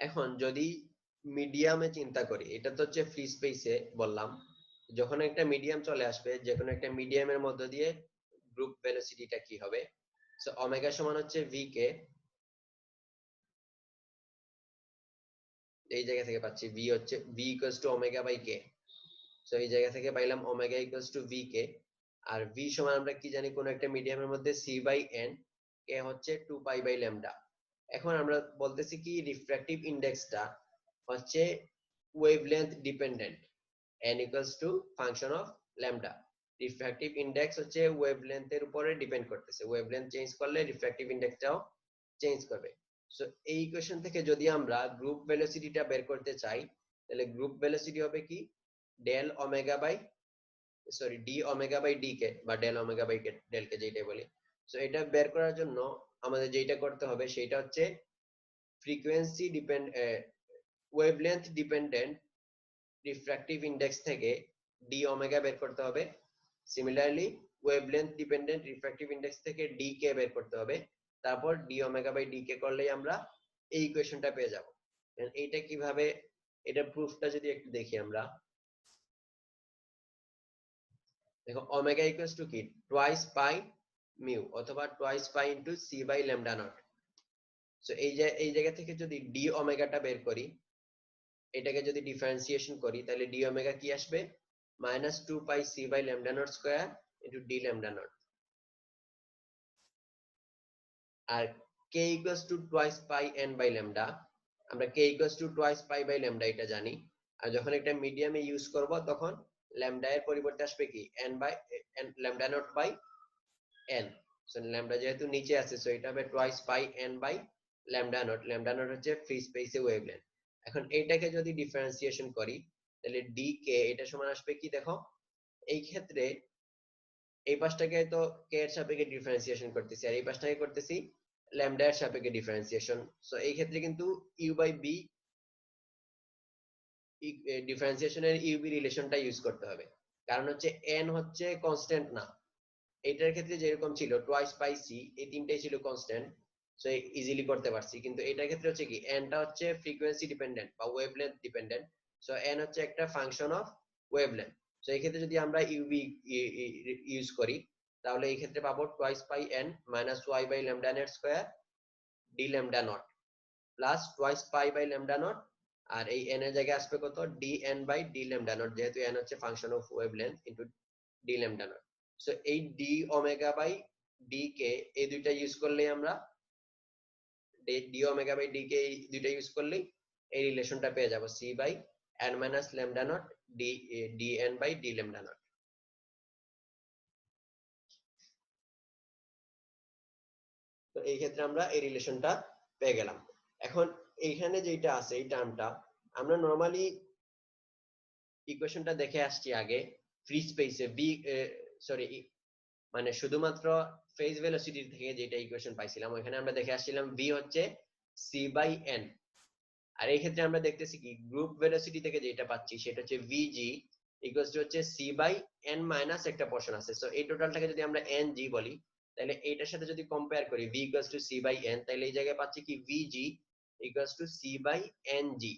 এখন যদি মিডিয়ামে চিন্তা করি, এটা তো হচ্ছে ফ্রি স্পেসে বললাম, যখন একটা মিডিয়াম চলে আসবে, যে কোনো একটা মিডিয়ামের মধ্য দিয়ে গ্রুপ ভেলোসিটিটা কি হবে? সো ওমেগা সমান হচ্ছে ভি কে, এই জায়গা থেকে পাচ্ছি ভি হচ্ছে v equals to omega by k. So এই জায়গা থেকে পাইলাম omega equals to v k, আর ভি সমান আমরা কি জানি? কোন একটা মিডিয়ামের মধ্যে সি বাই এন, কে হচ্ছে 2 পাই বাই ল্যামডা। এখন আমরা বলতেছি কি রিফ্র্যাক্টিভ ইনডেক্সটা হচ্ছে wavelength dependent, n equals two function of lambda. Refractive index হচ্ছে ওয়েভলেন্থের উপরে ডিপেন্ড করতেছে, ওয়েভলেন্থ চেঞ্জ করলে রিফ্র্যাক্টিভ ইনডেক্সটাও চেঞ্জ করবে। সো এই ইকুয়েশন থেকে যদি আমরা গ্রুপ ভেলোসিটিটা বের করতে চাই, তাহলে গ্রুপ ভেলোসিটি হবে কি del omega by d omega by d k বা del omega by del k যেটা বলি। সো এটা বের করার জন্য আমাদের যেটা করতে হবে সেটা হচ্ছে frequency depend wavelength dependent refractive index থেকে ডি ওমেগা বের করতে হবে। Similarly wavelength dependent refractive index থেকে ডি কে বের করতে হবে। তারপর ডি ওমেগা বাই ডি কে করলেই আমরা এই ইকুয়েশনটা পেয়ে যাব। এইটা কিভাবে, এটা প্রুফটা যদি একটু দেখি আমরা, দেখো ওমেগা ইকুয়ালস টু কি টুয়াইস পাই মিউ অথবা twice pi into c by lambda naught. So এই জায়গা থেকে যদি ডি ওমেগাটা বের করি, এটাকে যদি ডিফারেন্সিয়েশন করি তাহলে ডি ওমেগা কি আসবে, minus 2 pi c by lambda naught square into d lambda naught. আর k equals to twice pi n by lambda, আমরা k equals to twice pi by lambda এটা জানি। আর যখন একটা মিডিয়ামে ইউজ করব তখন ল্যামডা এর পরিবর্তে আসবে কি n by lambda naught by n. So lambda যেহেতু নিচে আছে সো এটা হবে twice pi n by lambda naught. Lambda naught হচ্ছে ফ্রি স্পেসে ওয়েভলেন্থ। এখন এইটাকে যদি ডিফারেন্সিয়েশন করি তাহলে ডি কে এটা সমান আসবে কি, দেখো এই ক্ষেত্রে এই পাশটাকে তো কে এর সাপেক্ষে ডিফারেন্সিয়েশন করতেছি আর এই পাশটাকে করতেছি ল্যামডা এর সাপেক্ষে ডিফারেন্সিয়েশন। সো এই ক্ষেত্রে কিন্তু ইউ বাই বি ডিফারেন্সিয়েশনের ইউবি রিলেশনটা ইউজ করতে হবে, কারণ হচ্ছে এন হচ্ছে কনস্ট্যান্ট না। এটার ক্ষেত্রে যেরকম ছিল টুয়াইস পাই সি এই তিনটাই ছিল কনস্ট্যান্ট, সো ইজিলি করতে পারছি। কিন্তু এটার ক্ষেত্রে হচ্ছে কি এনটা হচ্ছে ফ্রিকোয়েন্সি ডিপেন্ডেন্ট বা ওয়েভলেন্থ ডিপেন্ডেন্ট। সো এন হচ্ছে একটা ফাংশন অফ ওয়েভলেন্থ। সো এই ক্ষেত্রে যদি আমরা ইউবি ইউজ করি তাহলে এই ক্ষেত্রে পাবো twice pi n minus y by lambda naught square d lambda naught plus twice pi by lambda naught, আর এই এন এর জায়গায় আসবে কত d n by d lambda naught, যেহেতু এন হচ্ছে function of wavelength into d lambda naught. So এই d omega by d k এই দুইটা ইউজ করলেই আমরা d omega by d k এই দুইটা ইউজ করলেই এই রিলেশনটা পেয়ে যাব C by n minus lambda naught d d n by d lambda naught. তো এই ক্ষেত্রে আমরা এই রিলেশনটা পেয়ে গেলাম। এখন এইখানে যেটা আছে এই টার্মটা আমরা নরমালি ইকুয়েশনটা দেখে আসছি আগে ফ্রি স্পেসে বি সরি মানে শুধুমাত্র ফেজ ভেলোসিটি থেকে যেটা ইকুয়েশন পাইছিলাম ওখানে আমরা দেখে আসছিলাম ভি হচ্ছে সি বাই এন। আর এই ক্ষেত্রে আমরা দেখতেছি কি গ্রুপ ভেলোসিটি থেকে যেটা পাচ্ছি সেটা হচ্ছে ভিজি ইকুয়ালস টু হচ্ছে সি বাই এন মাইনাস একটা পোরশন আছে। সো এই টোটালটাকে যদি আমরা এন জি বলি তাহলে এইটার সাথে যদি কম্পেয়ার করি v equals to c by n, তাহলে এই জায়গায় পাচ্ছি কি v g equals to c by n g.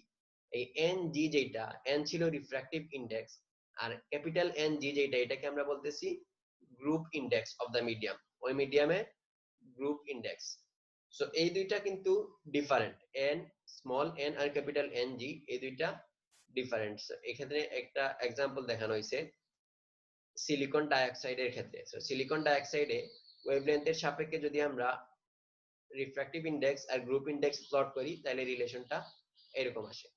এই এন জি যেটা এন ছিল রিফ্র্যাক্টিভ ইন্ডেক্স আর ক্যাপিটাল এন জি যেটা এটাকে আমরা বলতেছি group index of the medium, ওই মিডিয়ামে গ্রুপ ইন্ডেক্স। সো এই দুইটা কিন্তু ডিফারেন্ট, এন স্মল এন আর ক্যাপিটাল এন জি এই দুইটা ডিফারেন্ট। এক্ষেত্রে একটা এক্সাম্পল দেখানো হয়েছে সিলিকন ডাইঅক্সাইডের ক্ষেত্রে। সো সিলিকন ডাইঅক্সাইডে ওয়েভলেন্থের সাপেক্ষে যদি আমরা রিফ্র্যাক্টিভ ইন্ডেক্স আর গ্রুপ ইন্ডেক্স প্লট করি তাহলে রিলেশনটা এরকম আসে।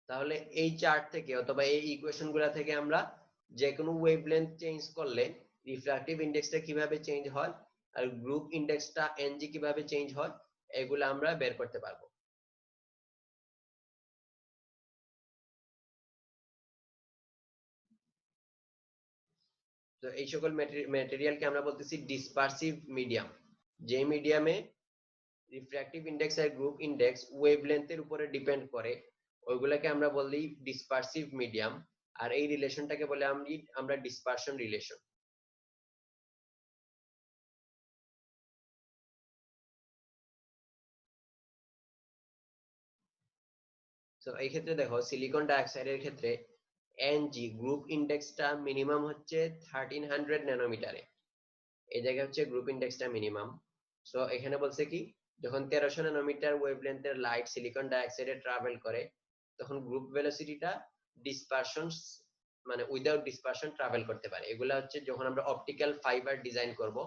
তাহলে এই চার্ট থেকে অথবা এই ইকুয়েশন গুলা থেকে আমরা যে কোনো ওয়েভলেন্থ চেঞ্জ করলে রিফ্র্যাক্টিভ ইন্ডেক্সটা কিভাবে চেঞ্জ হয় আর গ্রুপ ইন্ডেক্সটা এনজি কিভাবে চেঞ্জ হয় এগুলো আমরা বের করতে পারবো। তো এই সকল ম্যাটেরিয়ালকে আমরা বলতেছি ডিসপারসিভ মিডিয়াম। যে মিডিয়ামে রিফ্র্যাক্টিভ ইন্ডেক্স আর গ্রুপ ইন্ডেক্স ওয়েভলেন্থের উপরে ডিপেন্ড করে ওইগুলোকে আমরা বলি ডিসপারসিভ মিডিয়াম। আর এই রিলেশনটাকে বলে আমরা ডিসপারশন রিলেশন। তো এই ক্ষেত্রে দেখো সিলিকন ডাইঅক্সাইডের ক্ষেত্রে এনজি গ্রুপ ইন্ডেক্সটা মিনিমাম হচ্ছে 1300 ন্যানোমিটারে, এই জায়গায় হচ্ছে গ্রুপ ইন্ডেক্সটা মিনিমাম। সো এখানে বলছে কি যখন 1300 ন্যানোমিটার ওয়েভলেন্থের লাইট সিলিকন ডাইঅক্সাইডে ট্রাভেল করে তখন গ্রুপ ভেলোসিটিটা ডিসপারশন মানে উইদাউট ডিসপারশন ট্রাভেল করতে পারে। এগুলা হচ্ছে যখন আমরা অপটিক্যাল ফাইবার ডিজাইন করব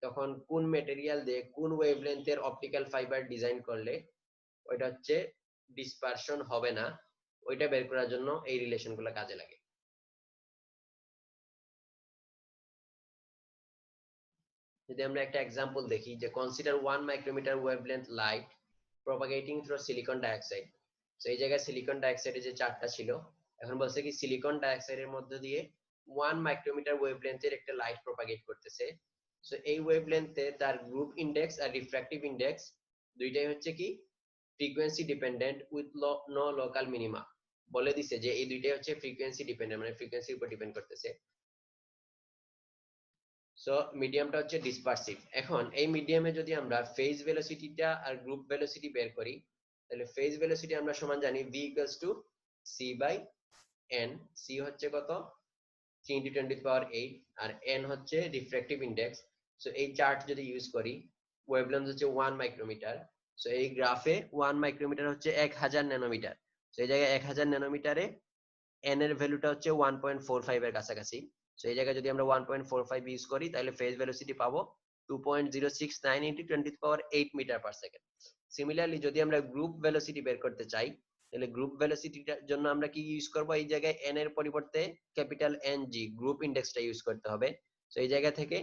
তখন কোন ম্যাটেরিয়াল দিয়ে কোন ওয়েভলেন্থের অপটিক্যাল ফাইবার ডিজাইন করলে ওইটা হচ্ছে ডিসপারশন হবে না ওইটা বের করার জন্য এই রিলেশনগুলো কাজে লাগে। যদি আমরা একটা एग्जांपल দেখি যে consider 1 micrometre wavelength light propagating through silicon dioxide. তো এই জায়গায় সিলিকন ডাইঅক্সাইডের যে চার্টটা ছিল, এখন বলছে কি সিলিকন ডাইঅক্সাইডের মধ্যে দিয়ে 1 মাইক্রোমিটার ওয়েভলেন্থের একটা লাইট প্রপাগেট করতেছে। সো এই ওয়েভলেন্থে তার গ্রুপ ইন্ডেক্স আর রিফ্র্যাক্টিভ ইন্ডেক্স দুইটাই হচ্ছে কি frequency dependent with no local minima. বলে দিছে যে এই দুইটাই হচ্ছে ফ্রিকোয়েন্সি ডিপেন্ডেন্ট, মানে ফ্রিকোয়েন্সির উপর ডিপেন্ড করতেছে। সো মিডিয়ামটা হচ্ছে ডিসপারসিভ। এখন এই মিডিয়ামে যদি আমরা ফেজ ভেলোসিটিটা আর গ্রুপ ভেলোসিটি বের করি, তাহলে ফেজ ভেলোসিটি আমরা সমান জানি v = c/n। c হচ্ছে কত 3 × 10⁸, আর n হচ্ছে রিফ্র্যাক্টিভ ইন্ডেক্স। সো এই চার্ট যদি ইউজ করি, ওয়েভলেন্থ হচ্ছে 1 মাইক্রোমিটার। সো এই গ্রাফে 1 মাইক্রোমিটার হচ্ছে 1000 ন্যানোমিটার। সো এই জায়গায় 1000 ন্যানোমিটারে n এর ভ্যালুটা হচ্ছে 1.45 এর কাছাকাছি। সো এই জায়গায় যদি আমরা 1.45 ইউজ করি, তাহলে ফেজ ভেলোসিটি পাবো 2.069 × 10⁸ মিটার পার সেকেন্ড। সিমিলারলি যদি আমরা গ্রুপ ভেলোসিটি বের করতে চাই, তাহলে গ্রুপ ভেলোসিটির জন্য আমরা কি ইউজ করব, এই জায়গায় n এর পরিবর্তে ক্যাপিটাল NG গ্রুপ ইন্ডেক্সটা ইউজ করতে হবে। সো এই জায়গা থেকে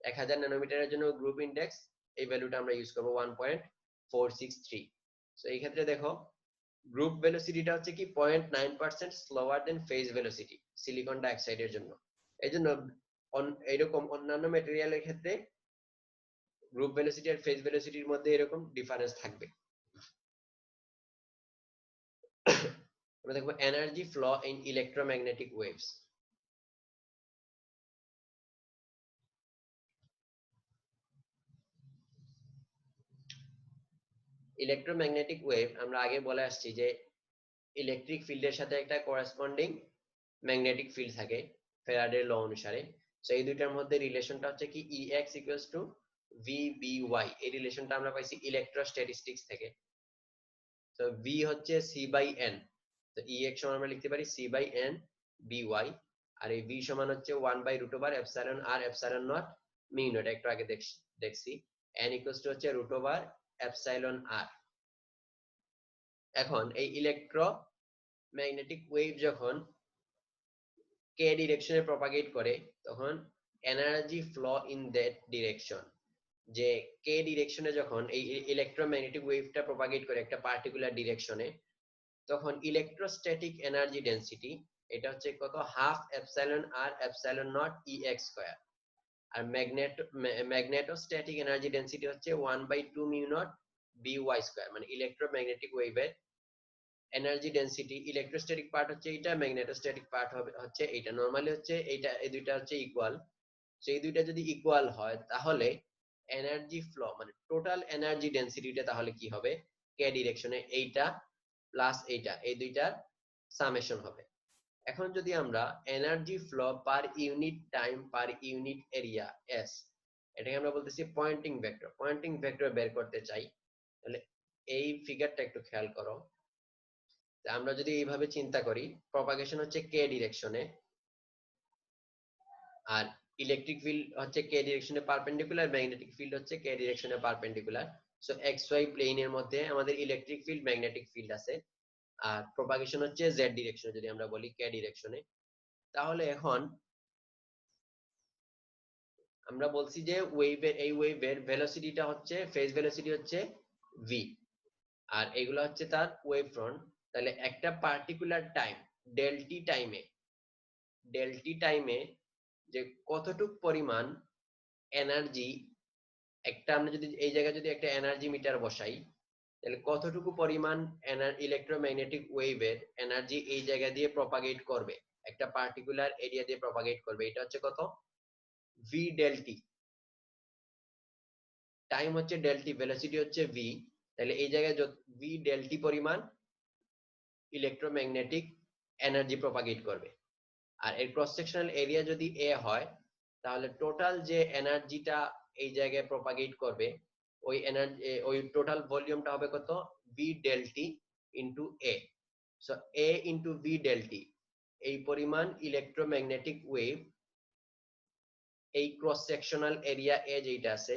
1000 ন্যানোমিটারের জন্য গ্রুপ ইন্ডেক্স এই ভ্যালুটা আমরা ইউজ করব 1.463। সো এই ক্ষেত্রে দেখো গ্রুপ ভেলোসিটিটা হচ্ছে কি 0.9% স্লোয়ার দেন ফেজ ভেলোসিটি সিলিকন ডাইঅক্সাইডের জন্য। এই জন্য এইরকম অন্যান্য ম্যাটেরিয়ালের ক্ষেত্রে গ্রুপ ভেলোসিটি আর ফেজ ভেলোসিটির মধ্যে এরকম ডিফারেন্স থাকবে। আমরা দেখবো energy flow in electromagnetic waves. Electromagnetic wave আমরা আগে বলে আসছি যে ইলেকট্রিক ফিল্ডের সাথে একটা করেসপন্ডিং ম্যাগনেটিক ফিল্ড থাকে ফ্যারাডের ল অনুসারে। সো এই দুইটার মধ্যে রিলেশনটা হচ্ছে কি Ex = VBy। এই রিলেশনটা আমরা পাইছি ইলেকট্রোস্ট্যাটিস্টিক্স থেকে। তো V হচ্ছে c/n। তো Ex সমান আমরা লিখতে পারি c/n by, আর এই V সমান হচ্ছে 1/√εr ε0 μ0। একটু আগে দেখছি n = হচ্ছে √εr। এখন এই ইলেকট্রোম্যাগনেটিক ওয়েভ যখন k ডিরেকশনে প্রপাগেট করে, তখন energy flow in that direction, যে k ডিরেকশনে যখন এই ইলেকট্রোম্যাগনেটিক ওয়েভটা প্রপাগেট করে একটা পার্টিকুলার ডিরেকশনে, তখন ইলেকট্রোস্ট্যাটিক এনার্জি ডেনসিটি এটা হচ্ছে কত 12εr ε0 Ex²। আর ম্যাগনেটোস্ট্যাটিক এনার্জি ডেনসিটি হচ্ছে 1/2 μ0 By²। মানে ইলেকট্রোম্যাগনেটিক ওয়েভের এনার্জি ডেনসিটি ইলেকট্রোস্ট্যাটিক পার্ট হচ্ছে এইটা, ম্যাগনেটোস্ট্যাটিক পার্ট হচ্ছে এইটা। নরমালি হচ্ছে এইটা, এই দুইটা হচ্ছে ইকুয়াল। সো এই দুইটা যদি ইকুয়াল হয়, তাহলে এনার্জি ফ্লো মানে টোটাল এনার্জি ডেনসিটিটা তাহলে কি হবে, k ডিরেকশনে এইটা প্লাস এইটা, এই দুইটার সামেশন হবে। এখন যদি আমরা energy flow per unit time per unit area s, এটাকে আমরা বলতেছি পয়েন্টিং ভেক্টর, পয়েন্টিং ভেক্টর বের করতে চাই, তাহলে এই ফিগারটা একটু খেয়াল করো। আমরা যদি এইভাবে চিন্তা করি, প্রপাগেশন হচ্ছে k ডিরেকশনে, আর ইলেকট্রিক ফিল্ড হচ্ছে k ডিরেকশনে পারপেন্ডিকুলার, ম্যাগনেটিক ফিল্ড হচ্ছে k ডিরেকশনে পারপেন্ডিকুলার। সো xy প্লেনের মধ্যে আমাদের ইলেকট্রিক ফিল্ড ম্যাগনেটিক ফিল্ড আছে, আর প্রপাগেশন হচ্ছে z ডিরেকশনে যদি আমরা বলি k ডিরেকশনে। তাহলে এখন আমরা বলছি যে এই ওয়েভের ভেলোসিটিটা হচ্ছে ফেজ ভেলোসিটি হচ্ছে v, আর এগুলো হচ্ছে তার ওয়েভ ফ্রন্ট। তাহলে একটা পার্টিকুলার টাইম ডেল টাইমে যে কতটুক পরিমাণ এনার্জি একটা, আমরা যদি এই জায়গায় যদি একটা এনার্জি মিটার বসাই, তাহলে কতটুকু পরিমাণ ইলেকট্রোম্যাগনেটিক ওয়েভের এনার্জি এই জায়গা দিয়ে প্রপাগেট করবে, একটা পার্টিকুলার এরিয়া দিয়ে প্রপাগেট করবে, এটা হচ্ছে কত v del t। টাইম হচ্ছে del t, ভেলোসিটি হচ্ছে v। তাহলে এই জায়গায় v del t পরিমাণ ইলেকট্রোম্যাগনেটিক এনার্জি প্রপাগেট করবে। আর এর ক্রস সেকশনাল এরিয়া যদি a হয়, তাহলে টোটাল যে এনার্জিটা এই জায়গায় প্রপাগেট করবে, ওই এনার্জি ওই টোটাল ভলিউমটা হবে কত v del t into a। So a into v del t, এই পরিমাণ ইলেকট্রোম্যাগনেটিক ওয়েভ এই ক্রস সেকশনাল এরিয়া a যেটা আছে,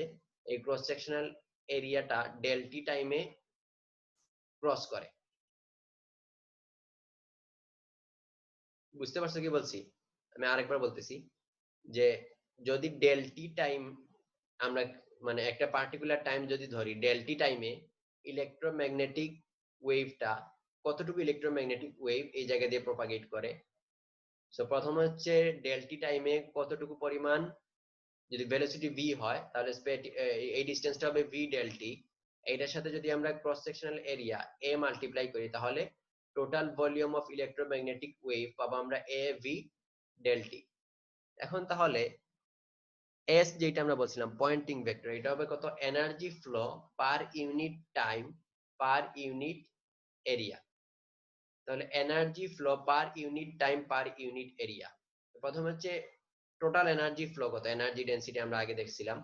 এই ক্রস সেকশনাল এরিয়াটা del t টাইমে ক্রস করে। বুঝতে পারছো কি বলছি? আমি আরেকবার বলতেছি যে যদি del t টাইম আমরা মানে একটা পার্টিকুলার টাইম যদি ধরি, del t টাইমে ইলেকট্রোম্যাগনেটিক ওয়েভটা কতটুকু ইলেকট্রোম্যাগনেটিক ওয়েভ এই জায়গা দিয়ে প্রপাগেট করে। সো প্রথম হচ্ছে ডেলটি টাইমে কতটুকু পরিমাণ, যদি ভেলোসিটি v হয় তাহলে এই ডিসটেন্সটা হবে v ডেলটি। এইটার সাথে যদি আমরা cross sectional area a multiply করি তাহলে total volume of electromagnetic wave পাবো আমরা a v ডেলটি। এখন তাহলে s যেটা আমরা বলছিলাম পয়েন্টিং ভেক্টর, এটা হবে কত, energy flow per unit time per unit area. তাহলে energy flow per unit time per unit area, প্রথম হচ্ছে টোটাল এনার্জি ফ্লো কত, এনার্জি ডেনসিটি আমরা আগে দেখছিলাম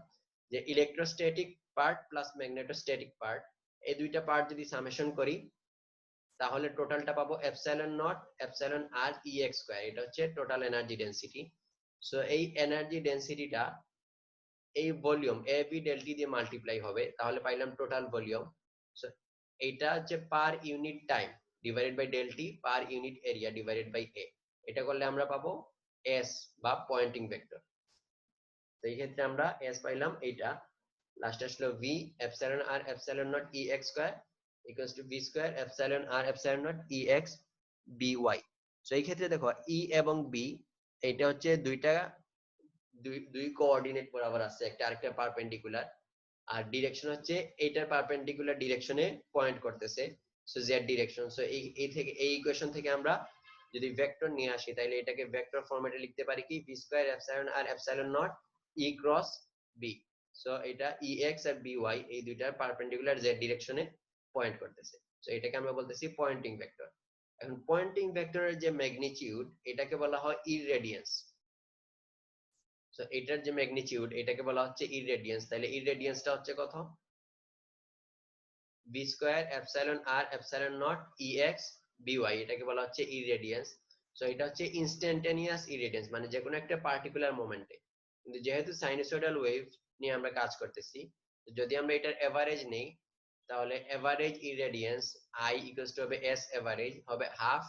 যে electrostatic part plus magnetostatic part, এই দুইটা পার্ট যদি সামেশন করি তাহলে টোটালটা পাবো epsilon naught epsilon r E x square, এটা হচ্ছে টোটাল এনার্জি ডেনসিটি। সো এই এনার্জি ডেনসিটিটা এই ভলিউম এ বি ডেলটি দিয়ে মাল্টিপ্লাই হবে, তাহলে পাইলাম টোটাল ভলিউম। সো এইটা হচ্ছে per unit time divided by del t per unit area divided by A, এটা করলে আমরা পাবো এস বা পয়েন্টিং ভেক্টর। তো এই ক্ষেত্রে আমরা এস পাইলাম এইটা, লাস্ট আসলো v epsilon r epsilon naught E x square equals to v square epsilon r epsilon naught E x B y. So এই ক্ষেত্রে দেখো ই এবং বি এইটা হচ্ছে দুইটা দুই কোঅর্ডিনেট বরাবর আছে, একটা আরেকটা পারপেন্ডিকুলার, আর ডিরেকশন হচ্ছে এইটার পারপেন্ডিকুলার ডিরেকশনে পয়েন্ট করতেছে, সো জেড ডিরেকশন। সো এই থেকে এই ইকুয়েশন থেকে আমরা যদি ভেক্টর নিয়ে আসি তাহলে এটাকে ভেক্টর ফরম্যাটে লিখতে পারি কি v square epsilon r epsilon naught E cross B. So এটা ই এক্স আর বি ওয়াই এই দুইটার পারপেন্ডিকুলার জেড ডিরেকশনে পয়েন্ট করতেছে, সো এটাকে আমরা বলতেছি পয়েন্টিং ভেক্টর। এখন পয়েন্টিং ভেক্টরের যে ম্যাগনিটিউড এটাকে বলা হয় ইররেডিয়েন্স। সো এটার যে ম্যাগনিটিউড এটাকে বলা হচ্ছে ইররেডিয়েন্স। তাহলে ইররেডিয়েন্সটা হচ্ছে কত, B square epsilon r epsilon naught E x B y, এটাকে বলা হচ্ছে ইররেডিয়েন্স। সো এটা হচ্ছে ইনস্ট্যান্টানিয়াস ইররেডিয়েন্স, মানে যে কোনো একটা পার্টিকুলার মোমেন্টে। কিন্তু যেহেতু সাইনোসয়েডাল ওয়েভ নিয়ে আমরা কাজ করতেছি, যদি আমরা এটার এভারেজ নেই তাহলে average irradiance I equals to হবে এস এভারেজ হবে half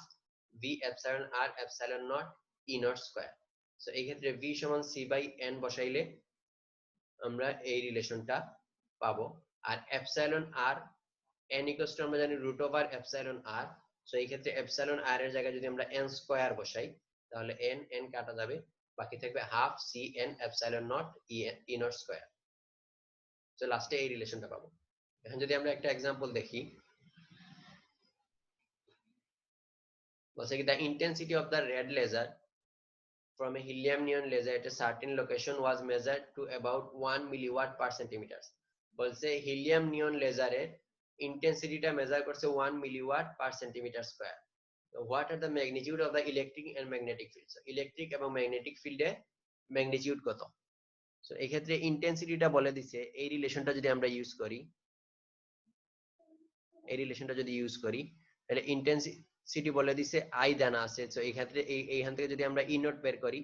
v epsilon r epsilon naught E naught square. So এই ক্ষেত্রে ভি সমান সি বাই এন বসাইলে আমরা এই রিলেশনটা পাবো। আর epsilon r n equals to আমরা জানি root over epsilon r. So এই ক্ষেত্রে এপসাইলন আর এর জায়গায় যদি আমরা n স্কয়ার বসাই তাহলে n n কাটা যাবে, বাকি থাকবে half c n epsilon naught E naught square. So লাস্টে এই রিলেশনটা পাবো। এখন যদি আমরা একটা एग्जांपल দেখি, বলছে কি the intensity of the red laser from a helium neon laser at a certain location was measured to about 1 milliwatt per centimeter। বলছে হিলিয়াম নিয়ন লেজারের ইন্টেন্সিটিটা মেজার করছে 1 মিলিওয়াট পার সেন্টিমিটার স্কয়ার। তো what are the magnitude of the electric and magnetic field, electric এবং ম্যাগনেটিক ফিল্ডে ম্যাগনিটিউড কত। সো এই ক্ষেত্রে ইন্টেন্সিটিটা বলে দিছে, এই রিলেশনটা যদি আমরা ইউজ করি, এই রিলেশনটা যদি ইউজ করি তাহলে ইন্টেন্সিটি বলে দিছে আই জানা আছে। সো এই ক্ষেত্রে এইখান থেকে যদি আমরা ই নট বের করি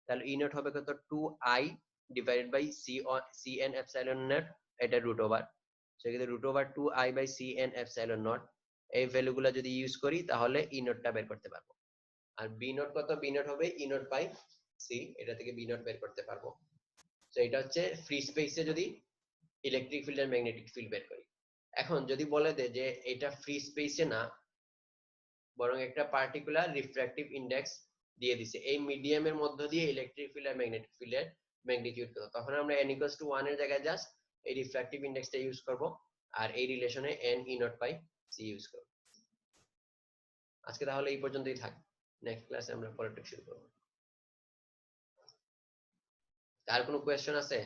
তাহলে ই নট হবে কত 2i divided by c n epsilon naught, এটা রুট ওভার। সো এখানে root over 2i by c n epsilon naught, এই ভ্যালুগুলো যদি ইউজ করি তাহলে ই নটটা বের করতে পারবো। আর বি নট কত, বি নট হবে ই নট বাই সি, এটা থেকে বি নট বের করতে পারবো। সো এটা হচ্ছে ফ্রি স্পেসে যদি ইলেকট্রিক ফিল্ড আর ম্যাগনেটিক ফিল্ড বের করি। এখন যদি বলে দে যে এটা ফ্রি স্পেসে না বরং একটা পার্টিকুলার রিফ্র্যাক্টিভ ইন্ডেক্স দিয়ে দিছে, এই মিডিয়ামের মধ্য দিয়ে ইলেকট্রিক ফিল্ড আর ম্যাগনেটিক ফিল্ডের ম্যাগনিটিউড কত, তখন আমরা n ইকুয়ালস টু 1 এর জায়গায় জাস্ট এই রিফ্র্যাক্টিভ ইন্ডেক্সটা ইউজ করব আর এই রিলেশনে n E naught by c use করব। আজকে তাহলে এই পর্যন্তই থাক, নেক্সট ক্লাসে আমরা পরেরটা শুরু করব। আর কোনো কোয়েশ্চেন আছে?